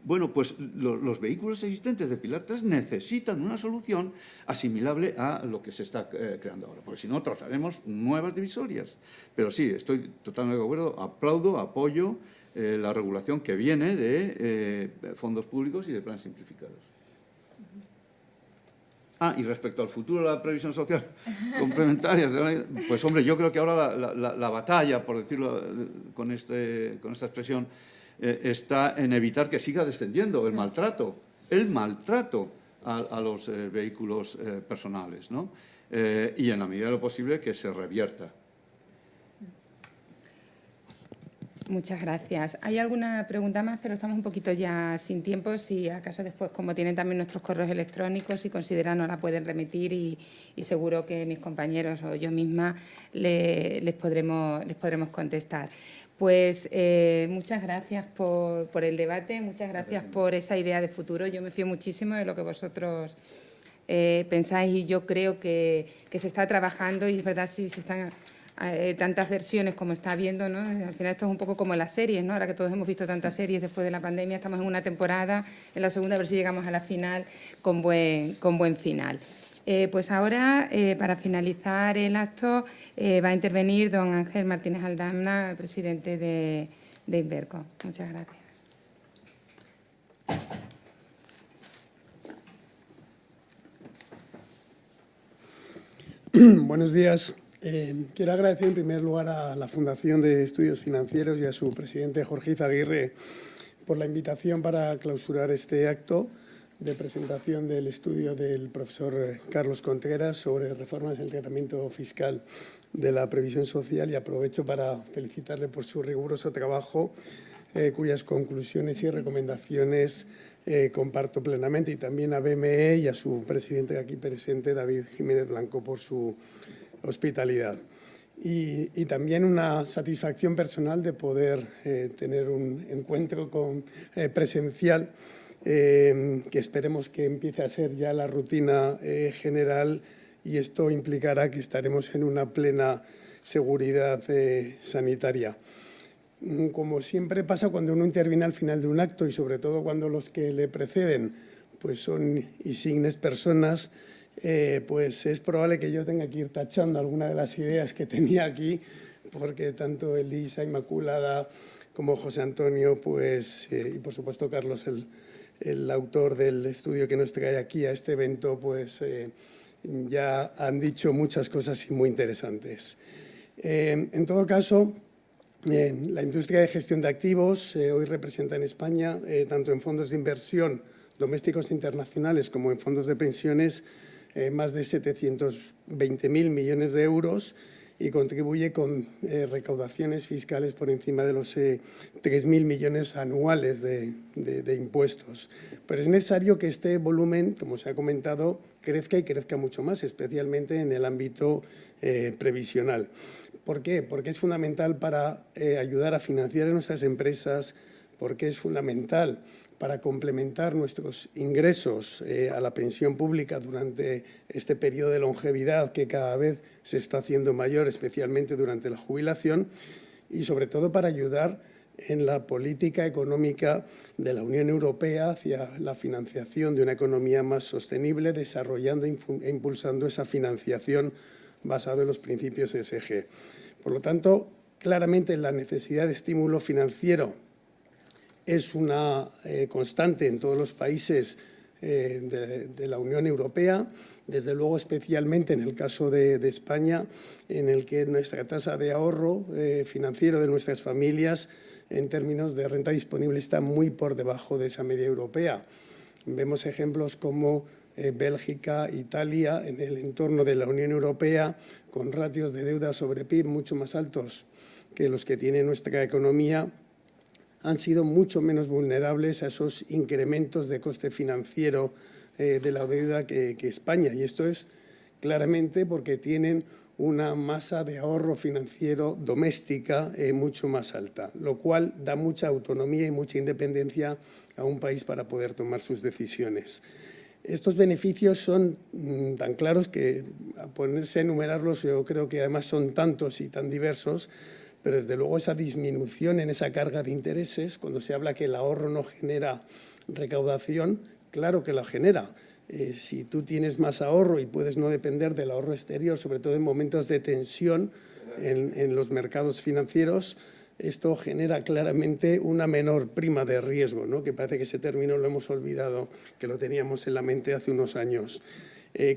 Bueno, pues los vehículos existentes de Pilar 3 necesitan una solución asimilable a lo que se está creando ahora, porque si no trazaremos nuevas divisorias. Pero sí, estoy totalmente de acuerdo, aplaudo, apoyo la regulación que viene de fondos públicos y de planes simplificados. Y respecto al futuro de la previsión social complementaria, pues hombre, yo creo que ahora la batalla, por decirlo con esta expresión, está en evitar que siga descendiendo el maltrato a los vehículos personales, ¿no? Y en la medida de lo posible que se revierta. Muchas gracias. ¿Hay alguna pregunta más? Pero estamos un poquito ya sin tiempo. Si acaso después, como tienen también nuestros correos electrónicos, si consideran, nos la pueden remitir y seguro que mis compañeros o yo misma les podremos contestar. Pues muchas gracias por el debate, muchas gracias por esa idea de futuro. Yo me fío muchísimo de lo que vosotros pensáis y yo creo que se está trabajando y es verdad si se están tantas versiones como está habiendo, ¿no? Al final esto es un poco como las series, ¿no? Ahora que todos hemos visto tantas series después de la pandemia, estamos en una temporada, en la segunda a ver si llegamos a la final con buen final. Pues ahora, para finalizar el acto, va a intervenir don Ángel Martínez Aldama, presidente de Inverco. Muchas gracias. Buenos días. Quiero agradecer en primer lugar a la Fundación de Estudios Financieros y a su presidente Jorge Izaguirre por la invitación para clausurar este acto de presentación del estudio del profesor Carlos Contreras sobre reformas en el tratamiento fiscal de la previsión social, y aprovecho para felicitarle por su riguroso trabajo, cuyas conclusiones y recomendaciones comparto plenamente, y también a BME y a su presidente aquí presente, David Jiménez Blanco, por su hospitalidad. y también una satisfacción personal de poder tener un encuentro presencial que esperemos que empiece a ser ya la rutina general, y esto implicará que estaremos en una plena seguridad sanitaria. Como siempre pasa cuando uno interviene al final de un acto, y sobre todo cuando los que le preceden pues son insignes personas, pues es probable que yo tenga que ir tachando alguna de las ideas que tenía aquí, porque tanto Elisa, Inmaculada como José Antonio, pues, y por supuesto Carlos, el autor del estudio que nos trae aquí a este evento, pues ya han dicho muchas cosas y muy interesantes. En todo caso, la industria de gestión de activos hoy representa en España, tanto en fondos de inversión domésticos e internacionales como en fondos de pensiones, más de 720.000 millones de euros, y contribuye con recaudaciones fiscales por encima de los 3.000 millones anuales de impuestos. Pero es necesario que este volumen, como se ha comentado, crezca y crezca mucho más, especialmente en el ámbito previsional. ¿Por qué? Porque es fundamental para ayudar a financiar a nuestras empresas, porque es fundamental para complementar nuestros ingresos a la pensión pública durante este periodo de longevidad que cada vez se está haciendo mayor, especialmente durante la jubilación, y sobre todo para ayudar en la política económica de la Unión Europea hacia la financiación de una economía más sostenible, desarrollando e impulsando esa financiación basada en los principios ESG. Por lo tanto, claramente la necesidad de estímulo financiero es una constante en todos los países de la Unión Europea, desde luego especialmente en el caso de España, en el que nuestra tasa de ahorro financiero de nuestras familias en términos de renta disponible está muy por debajo de esa media europea. Vemos ejemplos como Bélgica, Italia, en el entorno de la Unión Europea, con ratios de deuda sobre PIB mucho más altos que los que tiene nuestra economía, han sido mucho menos vulnerables a esos incrementos de coste financiero de la deuda que España. Y esto es claramente porque tienen una masa de ahorro financiero doméstica mucho más alta, lo cual da mucha autonomía y mucha independencia a un país para poder tomar sus decisiones. Estos beneficios son tan claros que, a ponerse a enumerarlos, yo creo que además son tantos y tan diversos, pero desde luego esa disminución en esa carga de intereses, cuando se habla que el ahorro no genera recaudación, claro que la genera. Si tú tienes más ahorro y puedes no depender del ahorro exterior, sobre todo en momentos de tensión en los mercados financieros, esto genera claramente una menor prima de riesgo, ¿no? Que parece que ese término lo hemos olvidado, que lo teníamos en la mente hace unos años.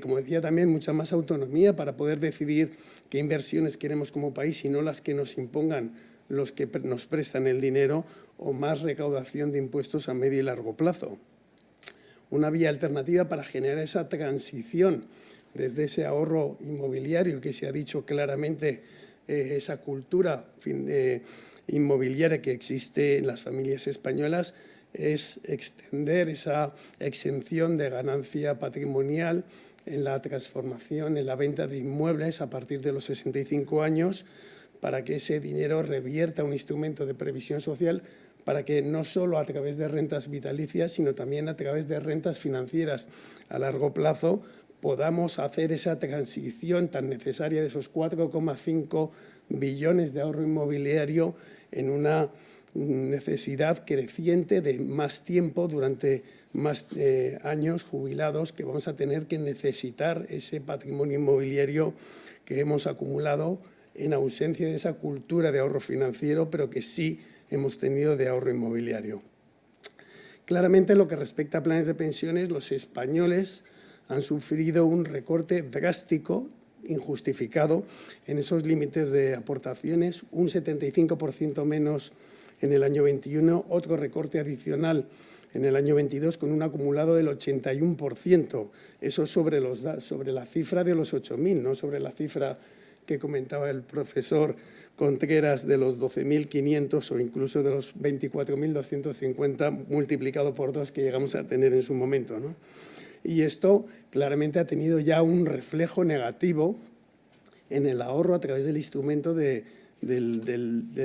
Como decía también, mucha más autonomía para poder decidir qué inversiones queremos como país y no las que nos impongan los que nos prestan el dinero, o más recaudación de impuestos a medio y largo plazo. Una vía alternativa para generar esa transición desde ese ahorro inmobiliario que se ha dicho claramente, esa cultura inmobiliaria que existe en las familias españolas, es extender esa exención de ganancia patrimonial en la transformación, en la venta de inmuebles a partir de los 65 años, para que ese dinero revierta a un instrumento de previsión social, para que no solo a través de rentas vitalicias, sino también a través de rentas financieras a largo plazo, podamos hacer esa transición tan necesaria de esos 4,5 billones de ahorro inmobiliario en una necesidad creciente de más tiempo, durante más años jubilados, que vamos a tener que necesitar ese patrimonio inmobiliario que hemos acumulado en ausencia de esa cultura de ahorro financiero, pero que sí hemos tenido de ahorro inmobiliario. Claramente, en lo que respecta a planes de pensiones, los españoles han sufrido un recorte drástico, injustificado, en esos límites de aportaciones, un 75% menos en el año 21, otro recorte adicional en el año 22 con un acumulado del 81%. Eso sobre la cifra de los 8.000, no sobre la cifra que comentaba el profesor Contreras de los 12.500 o incluso de los 24.250 multiplicado por 2 que llegamos a tener en su momento, ¿no? Y esto claramente ha tenido ya un reflejo negativo en el ahorro a través del instrumento del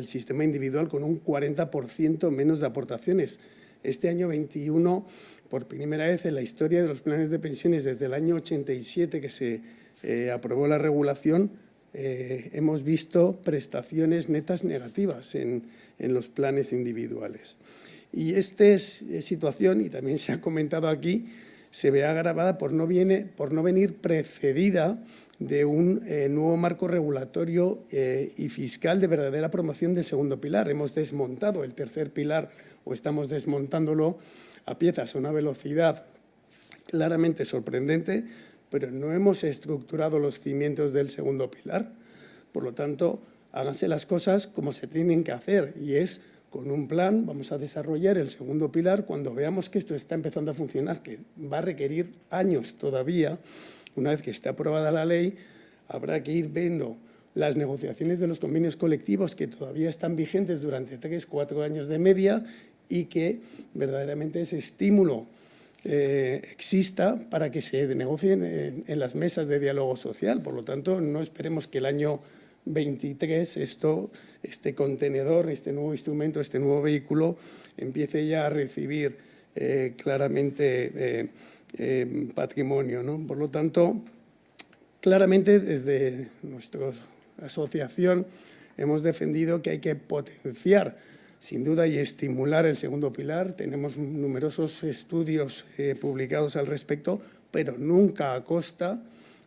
sistema individual, con un 40% menos de aportaciones. Este año 21, por primera vez en la historia de los planes de pensiones, desde el año 87 que se aprobó la regulación, hemos visto prestaciones netas negativas en los planes individuales. Y esta situación, y también se ha comentado aquí, se ve agravada por no venir precedida de un nuevo marco regulatorio y fiscal de verdadera promoción del segundo pilar. Hemos desmontado el tercer pilar, o estamos desmontándolo a piezas a una velocidad claramente sorprendente, pero no hemos estructurado los cimientos del segundo pilar. Por lo tanto, háganse las cosas como se tienen que hacer, y es con un plan. Vamos a desarrollar el segundo pilar cuando veamos que esto está empezando a funcionar, que va a requerir años todavía. Una vez que esté aprobada la ley, habrá que ir viendo las negociaciones de los convenios colectivos que todavía están vigentes durante 3 o 4 años de media, y que verdaderamente ese estímulo exista para que se negocien en las mesas de diálogo social. Por lo tanto, no esperemos que el año 23 este contenedor, este nuevo instrumento, este nuevo vehículo empiece ya a recibir claramente patrimonio, ¿no? Por lo tanto, claramente desde nuestra asociación hemos defendido que hay que potenciar sin duda y estimular el segundo pilar. Tenemos numerosos estudios publicados al respecto, pero nunca a costa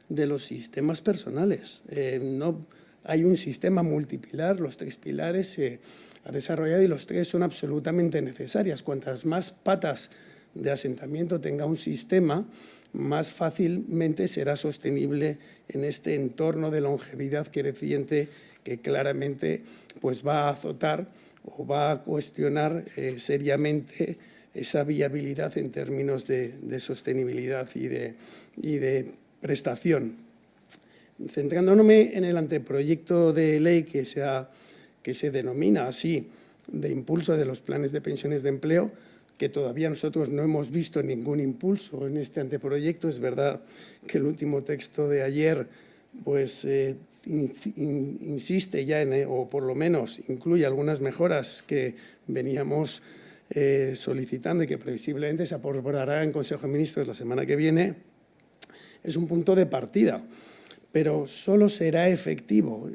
de los sistemas personales. No hay un sistema multipilar, los 3 pilares se ha desarrollado y los 3 son absolutamente necesarias. Cuantas más patas de asentamiento tenga un sistema, más fácilmente será sostenible en este entorno de longevidad creciente que claramente pues, va a azotar o va a cuestionar seriamente esa viabilidad en términos de sostenibilidad y de prestación. Centrándome en el anteproyecto de ley que se denomina así, de impulso de los planes de pensiones de empleo, que todavía nosotros no hemos visto ningún impulso en este anteproyecto. Es verdad que el último texto de ayer pues insiste ya o por lo menos incluye algunas mejoras que veníamos solicitando y que previsiblemente se aprobará en Consejo de Ministros la semana que viene. Es un punto de partida, pero solo será efectivo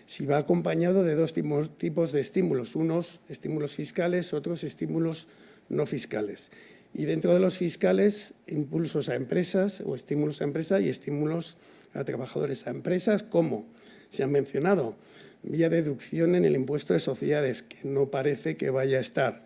si va acompañado de 2 tipos de estímulos, unos estímulos fiscales, otros estímulos no fiscales. Y dentro de los fiscales, impulsos a empresas o estímulos a empresas y estímulos a trabajadores. A empresas, ¿cómo? Se han mencionado, vía deducción en el impuesto de sociedades, que no parece que vaya a estar.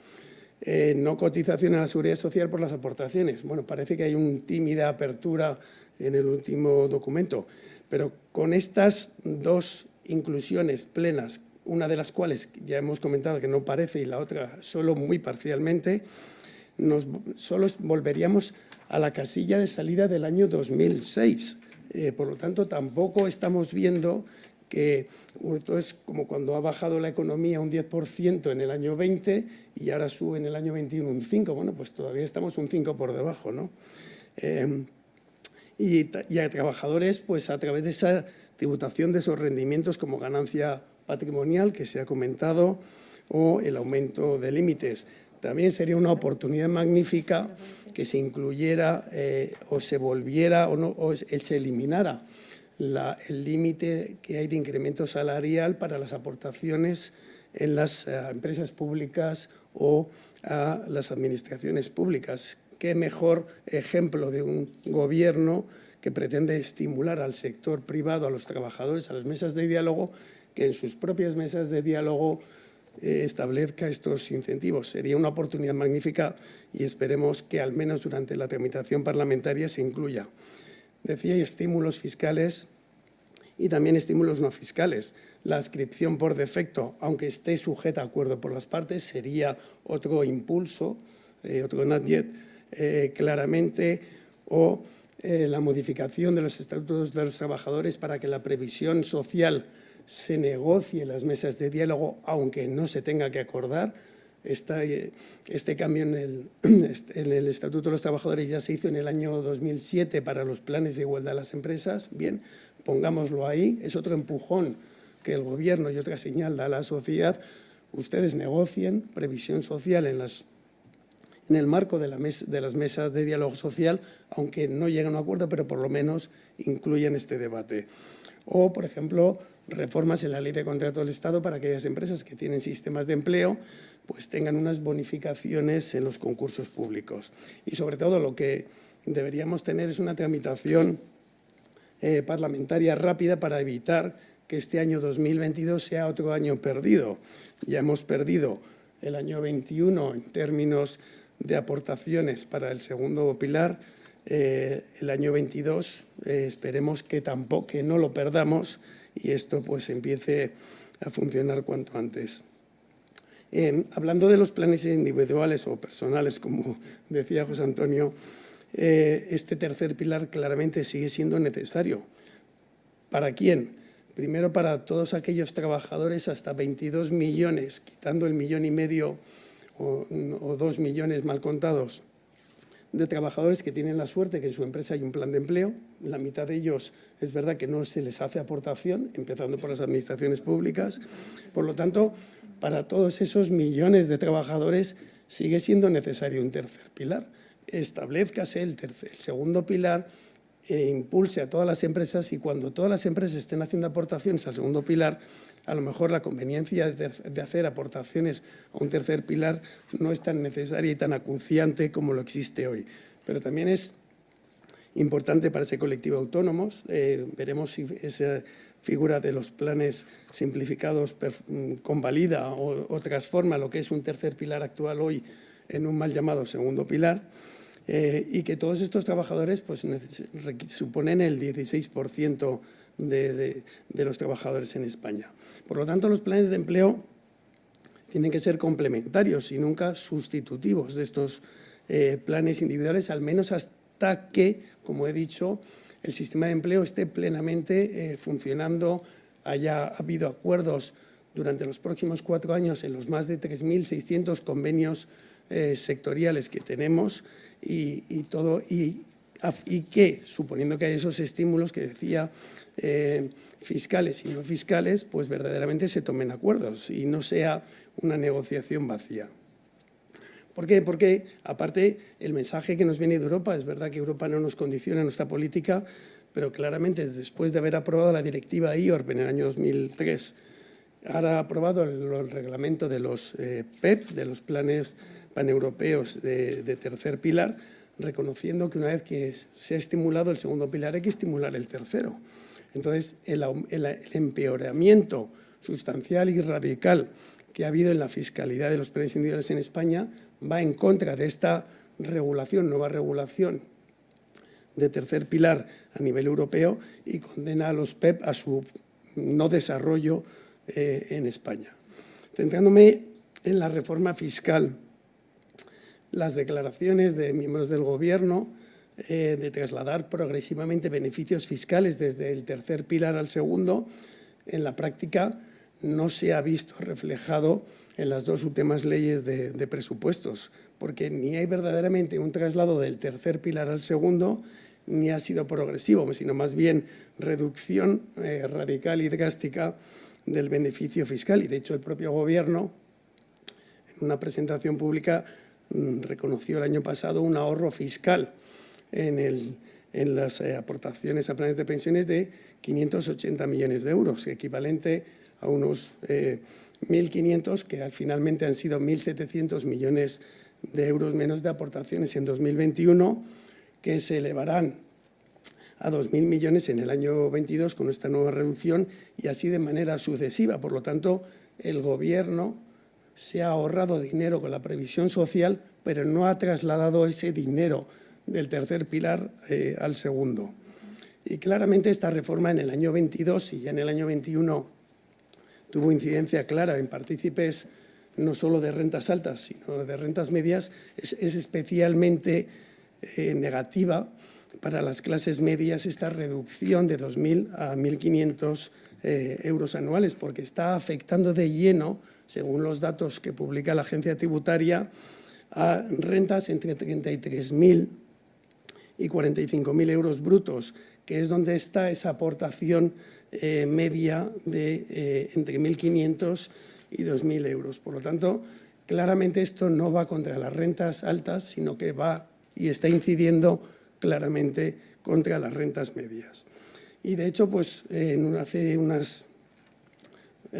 No cotización a la seguridad social por las aportaciones. Bueno, parece que hay una tímida apertura en el último documento, pero con estas 2 inclusiones plenas, una de las cuales ya hemos comentado que no parece y la otra solo muy parcialmente, solo volveríamos a la casilla de salida del año 2006. Por lo tanto, tampoco estamos viendo que esto es como cuando ha bajado la economía un 10% en el año 20 y ahora sube en el año 21 un 5%. Bueno, pues todavía estamos un 5 por debajo, ¿no? Y a trabajadores, pues a través de esa tributación de esos rendimientos como ganancia patrimonial que se ha comentado o el aumento de límites. También sería una oportunidad magnífica que se incluyera o se volviera o se eliminara el límite que hay de incremento salarial para las aportaciones en las empresas públicas o a las administraciones públicas. Qué mejor ejemplo de un gobierno que pretende estimular al sector privado, a los trabajadores, a las mesas de diálogo, que en sus propias mesas de diálogo establezca estos incentivos. Sería una oportunidad magnífica y esperemos que al menos durante la tramitación parlamentaria se incluya. Decía, estímulos fiscales y también estímulos no fiscales. La adscripción por defecto, aunque esté sujeta a acuerdo por las partes, sería otro impulso, otro nudget claramente, o la modificación de los estatutos de los trabajadores para que la previsión social se negocie en las mesas de diálogo, aunque no se tenga que acordar. Este cambio en el Estatuto de los Trabajadores ya se hizo en el año 2007 para los planes de igualdad de las empresas, bien, pongámoslo ahí, es otro empujón que el Gobierno y otra señal da a la sociedad. Ustedes negocien previsión social en el marco de las mesas de diálogo social, aunque no lleguen a un acuerdo, pero por lo menos incluyan este debate. O, por ejemplo, reformas en la Ley de Contrato del Estado para que aquellas empresas que tienen sistemas de empleo pues tengan unas bonificaciones en los concursos públicos. Y, sobre todo, lo que deberíamos tener es una tramitación parlamentaria rápida para evitar que este año 2022 sea otro año perdido. Ya hemos perdido el año 21 en términos de aportaciones para el segundo pilar. El año 22 esperemos que no lo perdamos y esto pues empiece a funcionar cuanto antes. Hablando de los planes individuales o personales, como decía José Antonio, este tercer pilar claramente sigue siendo necesario. ¿Para quién? Primero, para todos aquellos trabajadores hasta 22 millones, quitando el 1,5 millones o 2 millones mal contados, de trabajadores que tienen la suerte que en su empresa hay un plan de empleo. La mitad de ellos es verdad que no se les hace aportación, empezando por las administraciones públicas. Por lo tanto, para todos esos millones de trabajadores sigue siendo necesario un tercer pilar. Establezcase el segundo pilar e impulse a todas las empresas, y cuando todas las empresas estén haciendo aportaciones al segundo pilar, a lo mejor la conveniencia de hacer aportaciones a un tercer pilar no es tan necesaria y tan acuciante como lo existe hoy. Pero también es importante para ese colectivo de autónomos. Veremos si esa figura de los planes simplificados convalida o transforma lo que es un tercer pilar actual hoy en un mal llamado segundo pilar. Y que todos estos trabajadores pues, suponen el 16% de los trabajadores en España. Por lo tanto, los planes de empleo tienen que ser complementarios y nunca sustitutivos de estos planes individuales, al menos hasta que, como he dicho, el sistema de empleo esté plenamente funcionando, haya habido acuerdos durante los próximos 4 años en los más de 3.600 convenios sectoriales que tenemos y que, suponiendo que hay esos estímulos que decía, fiscales y no fiscales, pues verdaderamente se tomen acuerdos y no sea una negociación vacía. ¿Por qué? Porque, aparte, el mensaje que nos viene de Europa, es verdad que Europa no nos condiciona nuestra política, pero claramente después de haber aprobado la directiva IORP en el año 2003, ahora ha aprobado el reglamento de los PEP, de los planes paneuropeos de tercer pilar, reconociendo que una vez que se ha estimulado el segundo pilar hay que estimular el tercero. Entonces, el empeoramiento sustancial y radical que ha habido en la fiscalidad de los planes individuales en España va en contra de esta regulación, nueva regulación de tercer pilar a nivel europeo, y condena a los PEP a su no desarrollo en España. Centrándome en la reforma fiscal, las declaraciones de miembros del Gobierno de trasladar progresivamente beneficios fiscales desde el tercer pilar al segundo, en la práctica no se ha visto reflejado en las 2 últimas leyes de presupuestos, porque ni hay verdaderamente un traslado del tercer pilar al segundo, ni ha sido progresivo, sino más bien reducción radical y drástica del beneficio fiscal. Y, de hecho, el propio Gobierno, en una presentación pública, reconoció el año pasado un ahorro fiscal en las aportaciones a planes de pensiones de 580 millones de euros, equivalente a unos 1.500, que finalmente han sido 1.700 millones de euros menos de aportaciones en 2021, que se elevarán a 2.000 millones en el año 22 con esta nueva reducción, y así de manera sucesiva. Por lo tanto, el Gobierno se ha ahorrado dinero con la previsión social, pero no ha trasladado ese dinero del tercer pilar al segundo. Y claramente esta reforma en el año 22 y ya en el año 21 tuvo incidencia clara en partícipes no solo de rentas altas, sino de rentas medias, es especialmente negativa para las clases medias esta reducción de 2.000 a 1.500 euros anuales, porque está afectando de lleno, según los datos que publica la agencia tributaria, a rentas entre 33.000 y 45.000 euros brutos, que es donde está esa aportación media de entre 1.500 y 2.000 euros. Por lo tanto, claramente esto no va contra las rentas altas, sino que va y está incidiendo claramente contra las rentas medias. Y de hecho, pues hace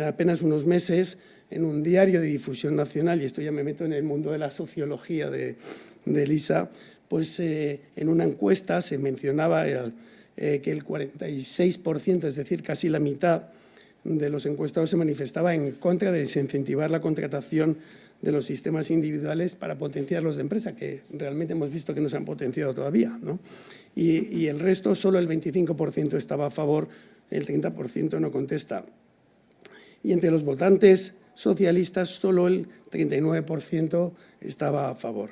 apenas unos meses, en un diario de difusión nacional, y esto ya me meto en el mundo de la sociología de Elisa, pues en una encuesta se mencionaba que el 46%, es decir, casi la mitad de los encuestados se manifestaba en contra de desincentivar la contratación de los sistemas individuales para potenciar los de empresa, que realmente hemos visto que no se han potenciado todavía, ¿no? Y el resto, solo el 25% estaba a favor, el 30% no contesta. Y entre los votantes socialistas, solo el 39% estaba a favor.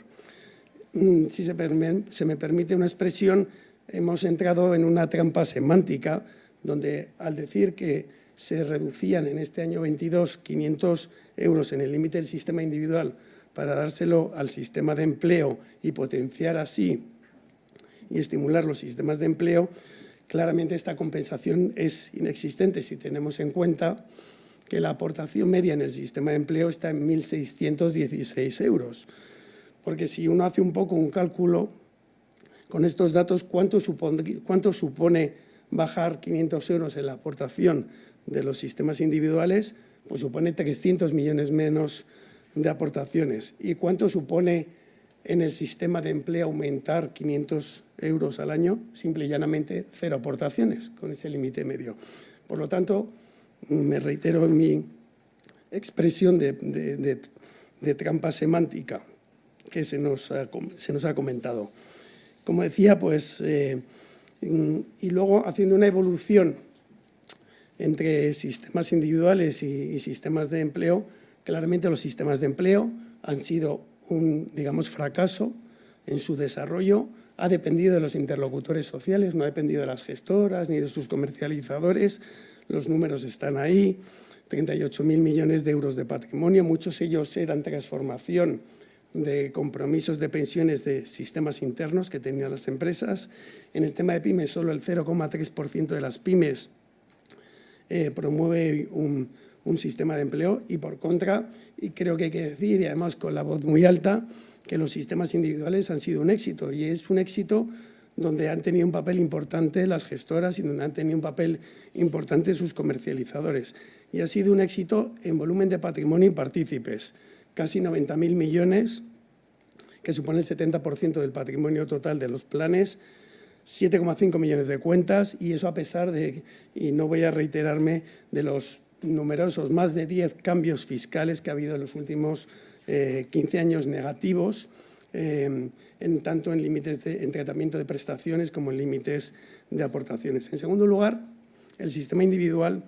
Si se me permite una expresión, hemos entrado en una trampa semántica, donde al decir que se reducían en este año 22 500 euros en el límite del sistema individual para dárselo al sistema de empleo y potenciar así y estimular los sistemas de empleo, claramente esta compensación es inexistente si tenemos en cuenta que la aportación media en el sistema de empleo está en 1.616 euros. Porque si uno hace un poco un cálculo con estos datos, ¿cuánto supone bajar 500 euros en la aportación de los sistemas individuales? Pues supone 300 millones menos de aportaciones. ¿Y cuánto supone en el sistema de empleo aumentar 500 euros al año? Simple y llanamente 0 aportaciones con ese límite medio. Por lo tanto, me reitero en mi expresión de trampa semántica que se nos ha comentado. Como decía, pues, y luego haciendo una evolución entre sistemas individuales y sistemas de empleo, claramente los sistemas de empleo han sido un, digamos, fracaso en su desarrollo. Ha dependido de los interlocutores sociales, no ha dependido de las gestoras ni de sus comercializadores. Los números están ahí, 38.000 millones de euros de patrimonio, muchos de ellos eran transformación de compromisos de pensiones de sistemas internos que tenían las empresas. En el tema de pymes, solo el 0,3% de las pymes promueve un sistema de empleo y, por contra, y creo que hay que decir, y además con la voz muy alta, que los sistemas individuales han sido un éxito, y es un éxito donde han tenido un papel importante las gestoras y donde han tenido un papel importante sus comercializadores. Y ha sido un éxito en volumen de patrimonio y partícipes, casi 90.000 millones, que supone el 70% del patrimonio total de los planes, 7,5 millones de cuentas, y eso a pesar de, y no voy a reiterarme, de los numerosos, más de 10 cambios fiscales que ha habido en los últimos 15 años negativos, tanto en límites en tratamiento de prestaciones como en límites de aportaciones. En segundo lugar, el sistema individual,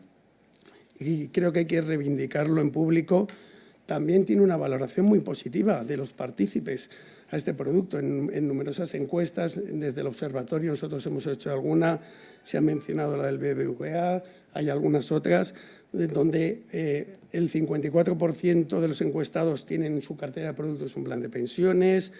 y creo que hay que reivindicarlo en público, también tiene una valoración muy positiva de los partícipes a este producto. En numerosas encuestas, desde el observatorio, nosotros hemos hecho alguna, se ha mencionado la del BBVA, hay algunas otras, donde el 54% de los encuestados tienen en su cartera de productos un plan de pensiones,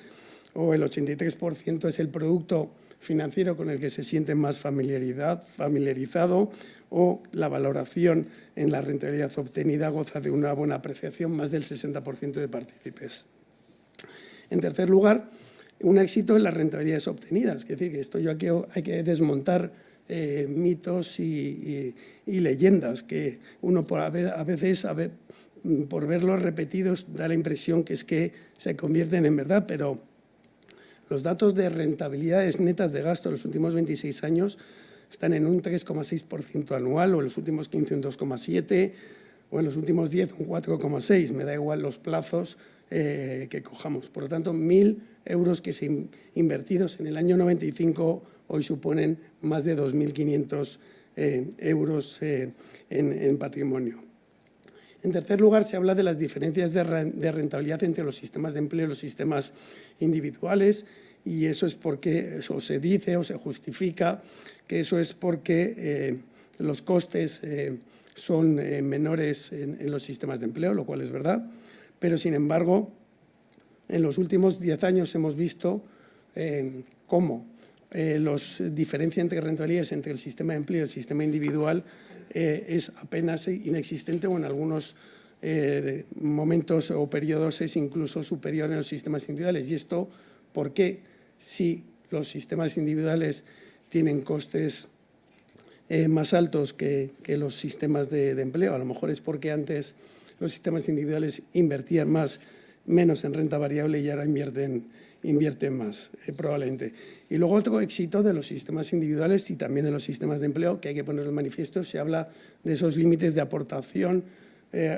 o el 83% es el producto financiero con el que se sienten más familiarizado, o la valoración en la rentabilidad obtenida goza de una buena apreciación, más del 60% de partícipes. En tercer lugar, un éxito en las rentabilidades obtenidas, es decir, que esto hay que desmontar mitos y leyendas que uno a veces por verlos repetidos da la impresión que es que se convierten en verdad, pero los datos de rentabilidades netas de gasto en los últimos 26 años están en un 3,6% anual, o en los últimos 15 un 2,7%, o en los últimos 10 un 4,6%. Me da igual los plazos que cojamos. Por lo tanto, 1.000 euros que se invertidos en el año 95 hoy suponen más de 2.500 euros en patrimonio. En tercer lugar, se habla de las diferencias de rentabilidad entre los sistemas de empleo y los sistemas individuales, y eso es porque, eso se dice o se justifica, que eso es porque los costes son menores en los sistemas de empleo, lo cual es verdad, pero sin embargo, en los últimos 10 años hemos visto cómo diferencia entre rentabilidades entre el sistema de empleo y el sistema individual es apenas inexistente, o en algunos momentos o periodos es incluso superior en los sistemas individuales. ¿Y esto por qué? Si los sistemas individuales tienen costes más altos que los sistemas de empleo. A lo mejor es porque antes los sistemas individuales invertían menos en renta variable y ahora invierten más, probablemente. Y luego otro éxito de los sistemas individuales y también de los sistemas de empleo, que hay que poner en manifiesto, se habla de esos límites de aportación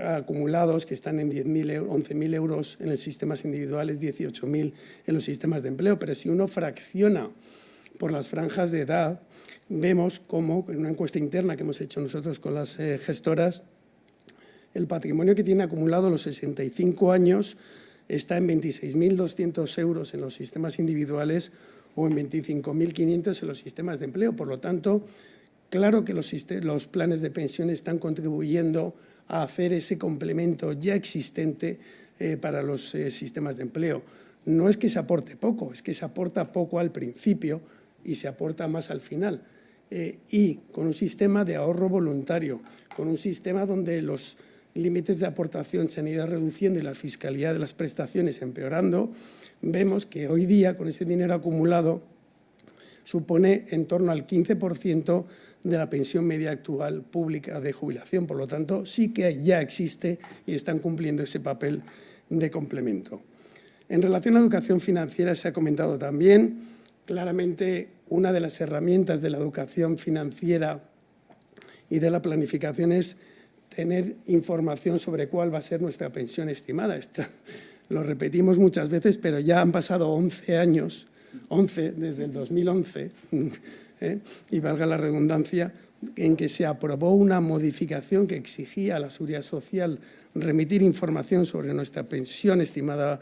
acumulados que están en 11.000 euros en los sistemas individuales, 18.000 en los sistemas de empleo. Pero si uno fracciona por las franjas de edad, vemos cómo, en una encuesta interna que hemos hecho nosotros con las gestoras, el patrimonio que tiene acumulado a los 65 años está en 26.200 euros en los sistemas individuales o en 25.500 en los sistemas de empleo. Por lo tanto, claro que los planes de pensión están contribuyendo a hacer ese complemento ya existente para los sistemas de empleo. No es que se aporte poco, es que se aporta poco al principio y se aporta más al final. Y con un sistema de ahorro voluntario, con un sistema donde los límites de aportación se han ido reduciendo y la fiscalidad de las prestaciones empeorando, vemos que hoy día, con ese dinero acumulado, supone en torno al 15% de la pensión media actual pública de jubilación. Por lo tanto, sí que ya existe y están cumpliendo ese papel de complemento. En relación a educación financiera, se ha comentado también, claramente una de las herramientas de la educación financiera y de la planificación es tener información sobre cuál va a ser nuestra pensión estimada. Esto lo repetimos muchas veces, pero ya han pasado 11 años, 11 desde el 2011, y valga la redundancia, en que se aprobó una modificación que exigía a la Seguridad Social remitir información sobre nuestra pensión estimada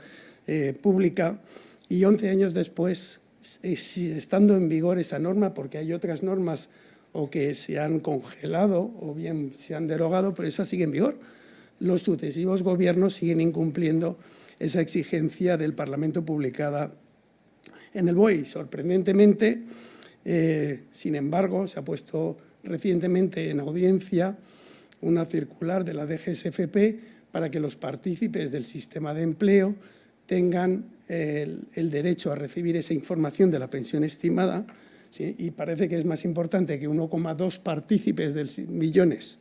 pública, y 11 años después, estando en vigor esa norma, porque hay otras normas o que se han congelado o bien se han derogado, pero esa sigue en vigor. Los sucesivos gobiernos siguen incumpliendo esa exigencia del Parlamento publicada en el BOE. Sorprendentemente, sin embargo, se ha puesto recientemente en audiencia una circular de la DGSFP para que los partícipes del sistema de empleo tengan el derecho a recibir esa información de la pensión estimada. ¿Sí? Y parece que es más importante que 1,2 partícipes de millones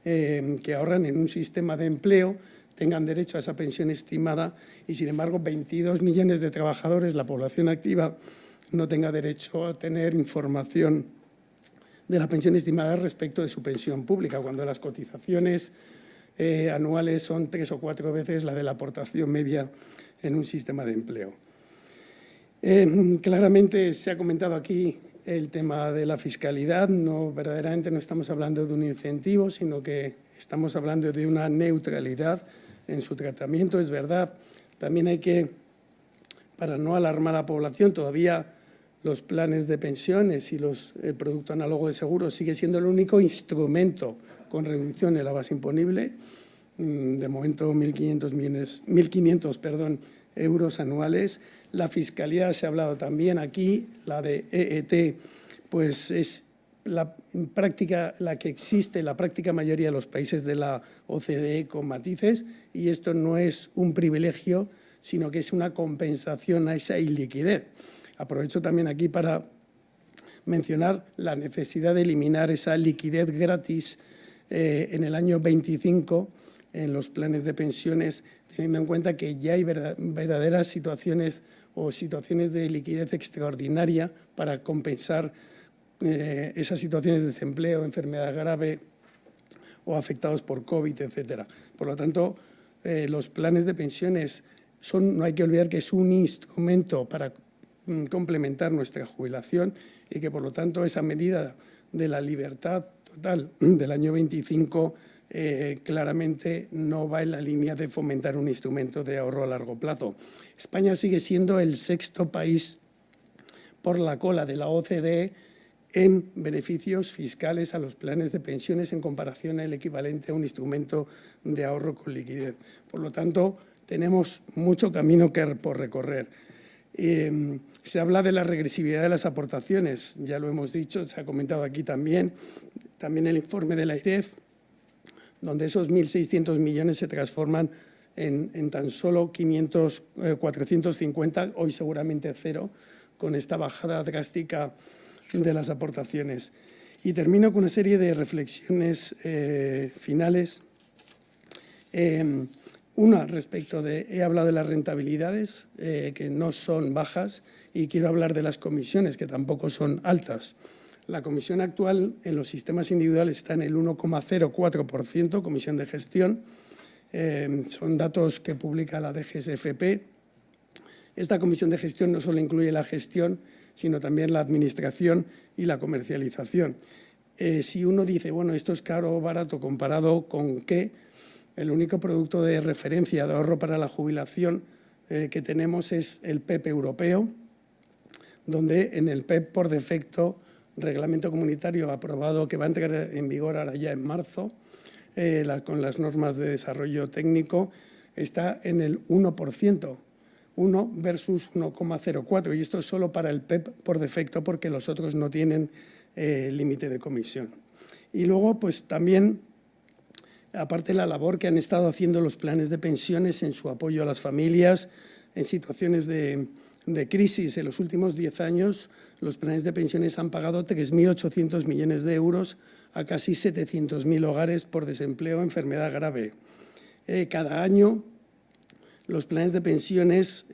que ahorran en un sistema de empleo tengan derecho a esa pensión estimada y, sin embargo, 22 millones de trabajadores, la población activa, no tenga derecho a tener información de la pensión estimada respecto de su pensión pública, cuando las cotizaciones anuales son 3 o 4 veces la de la aportación media en un sistema de empleo. Claramente se ha comentado aquí el tema de la fiscalidad. Verdaderamente no estamos hablando de un incentivo, sino que estamos hablando de una neutralidad en su tratamiento. Es verdad, también hay que, para no alarmar a la población, todavía los planes de pensiones y el producto análogo de seguros sigue siendo el único instrumento con reducción en la base imponible. De momento 1.500 euros anuales. La fiscalidad se ha hablado también aquí, la de EET, pues es la práctica, la que existe en la práctica mayoría de los países de la OCDE con matices, y esto no es un privilegio, sino que es una compensación a esa iliquidez. Aprovecho también aquí para mencionar la necesidad de eliminar esa liquidez gratis en el año 25 en los planes de pensiones, teniendo en cuenta que ya hay verdaderas situaciones o situaciones de liquidez extraordinaria para compensar esas situaciones de desempleo, enfermedad grave o afectados por COVID, etcétera. Por lo tanto, los planes de pensiones no hay que olvidar que es un instrumento para complementar nuestra jubilación y que, por lo tanto, esa medida de la libertad total del año 25 claramente no va en la línea de fomentar un instrumento de ahorro a largo plazo. España sigue siendo el 6º país por la cola de la OCDE en beneficios fiscales a los planes de pensiones en comparación al equivalente a un instrumento de ahorro con liquidez. Por lo tanto, tenemos mucho camino por recorrer. Se habla de la regresividad de las aportaciones, ya lo hemos dicho, se ha comentado aquí también el informe de la AIREF, donde esos 1.600 millones se transforman en tan solo 450, hoy seguramente cero, con esta bajada drástica de las aportaciones. Y termino con una serie de reflexiones finales. Una respecto he hablado de las rentabilidades, que no son bajas, y quiero hablar de las comisiones, que tampoco son altas. La comisión actual en los sistemas individuales está en el 1,04%, comisión de gestión. Son datos que publica la DGSFP. Esta comisión de gestión no solo incluye la gestión, sino también la administración y la comercialización. Si uno dice, bueno, esto es caro o barato, ¿comparado con qué? El único producto de referencia de ahorro para la jubilación que tenemos es el PEP europeo, donde en el PEP por defecto, reglamento comunitario aprobado que va a entrar en vigor ahora ya en marzo, con las normas de desarrollo técnico, está en el 1%, 1 versus 1,04, y esto es solo para el PEP por defecto porque los otros no tienen límite de comisión. Y luego, pues también, aparte de la labor que han estado haciendo los planes de pensiones en su apoyo a las familias en situaciones de crisis, en los últimos 10 años los planes de pensiones han pagado 3.800 millones de euros a casi 700.000 hogares por desempleo o enfermedad grave. Cada año los planes de pensiones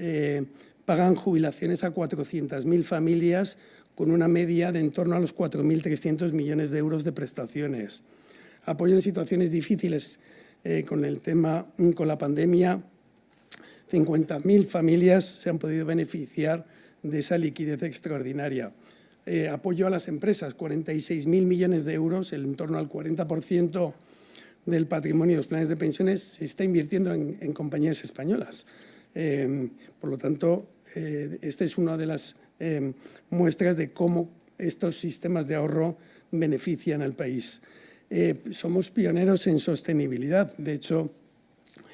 pagan jubilaciones a 400.000 familias con una media de en torno a los 4.300 millones de euros de prestaciones. Apoyo en situaciones difíciles con la pandemia. 50.000 familias se han podido beneficiar de esa liquidez extraordinaria. Apoyo a las empresas, 46.000 millones de euros, en torno al 40% del patrimonio de los planes de pensiones se está invirtiendo en compañías españolas. Por lo tanto, esta es una de las muestras de cómo estos sistemas de ahorro benefician al país. Somos pioneros en sostenibilidad. De hecho,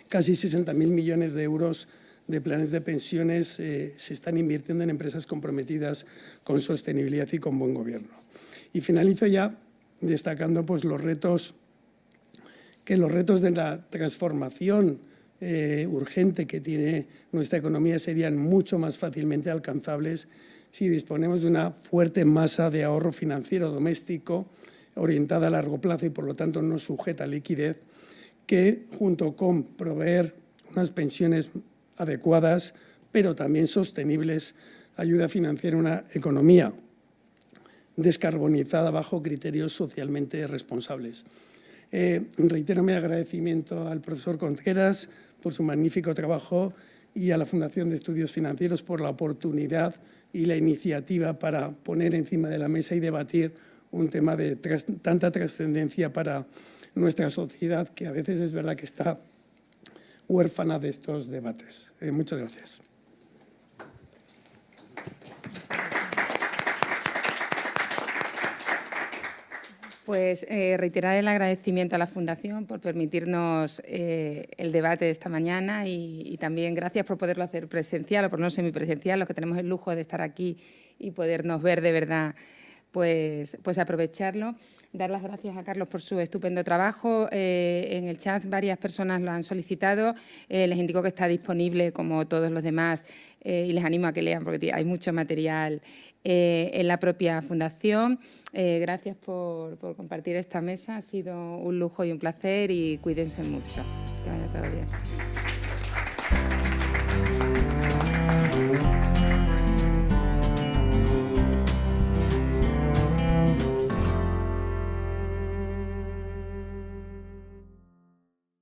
casi 60.000 millones de euros de planes de pensiones se están invirtiendo en empresas comprometidas con sostenibilidad y con buen gobierno. Y finalizo ya destacando pues, los retos de la transformación urgente que tiene nuestra economía serían mucho más fácilmente alcanzables si disponemos de una fuerte masa de ahorro financiero doméstico orientada a largo plazo y, por lo tanto, no sujeta a liquidez, que, junto con proveer unas pensiones adecuadas, pero también sostenibles, ayuda a financiar una economía descarbonizada bajo criterios socialmente responsables. Reitero mi agradecimiento al profesor Contreras por su magnífico trabajo y a la Fundación de Estudios Financieros por la oportunidad y la iniciativa para poner encima de la mesa y debatir un tema de tanta trascendencia para nuestra sociedad, que a veces es verdad que está huérfana de estos debates. Muchas gracias. Pues reiterar el agradecimiento a la Fundación por permitirnos el debate de esta mañana y también gracias por poderlo hacer presencial o por no semipresencial, los que tenemos el lujo de estar aquí y podernos ver de verdad, pues aprovecharlo. Dar las gracias a Carlos por su estupendo trabajo. En el chat varias personas lo han solicitado. Les indico que está disponible como todos los demás y les animo a que lean porque hay mucho material en la propia Fundación. Gracias por compartir esta mesa. Ha sido un lujo y un placer y cuídense mucho. Que vaya todo bien.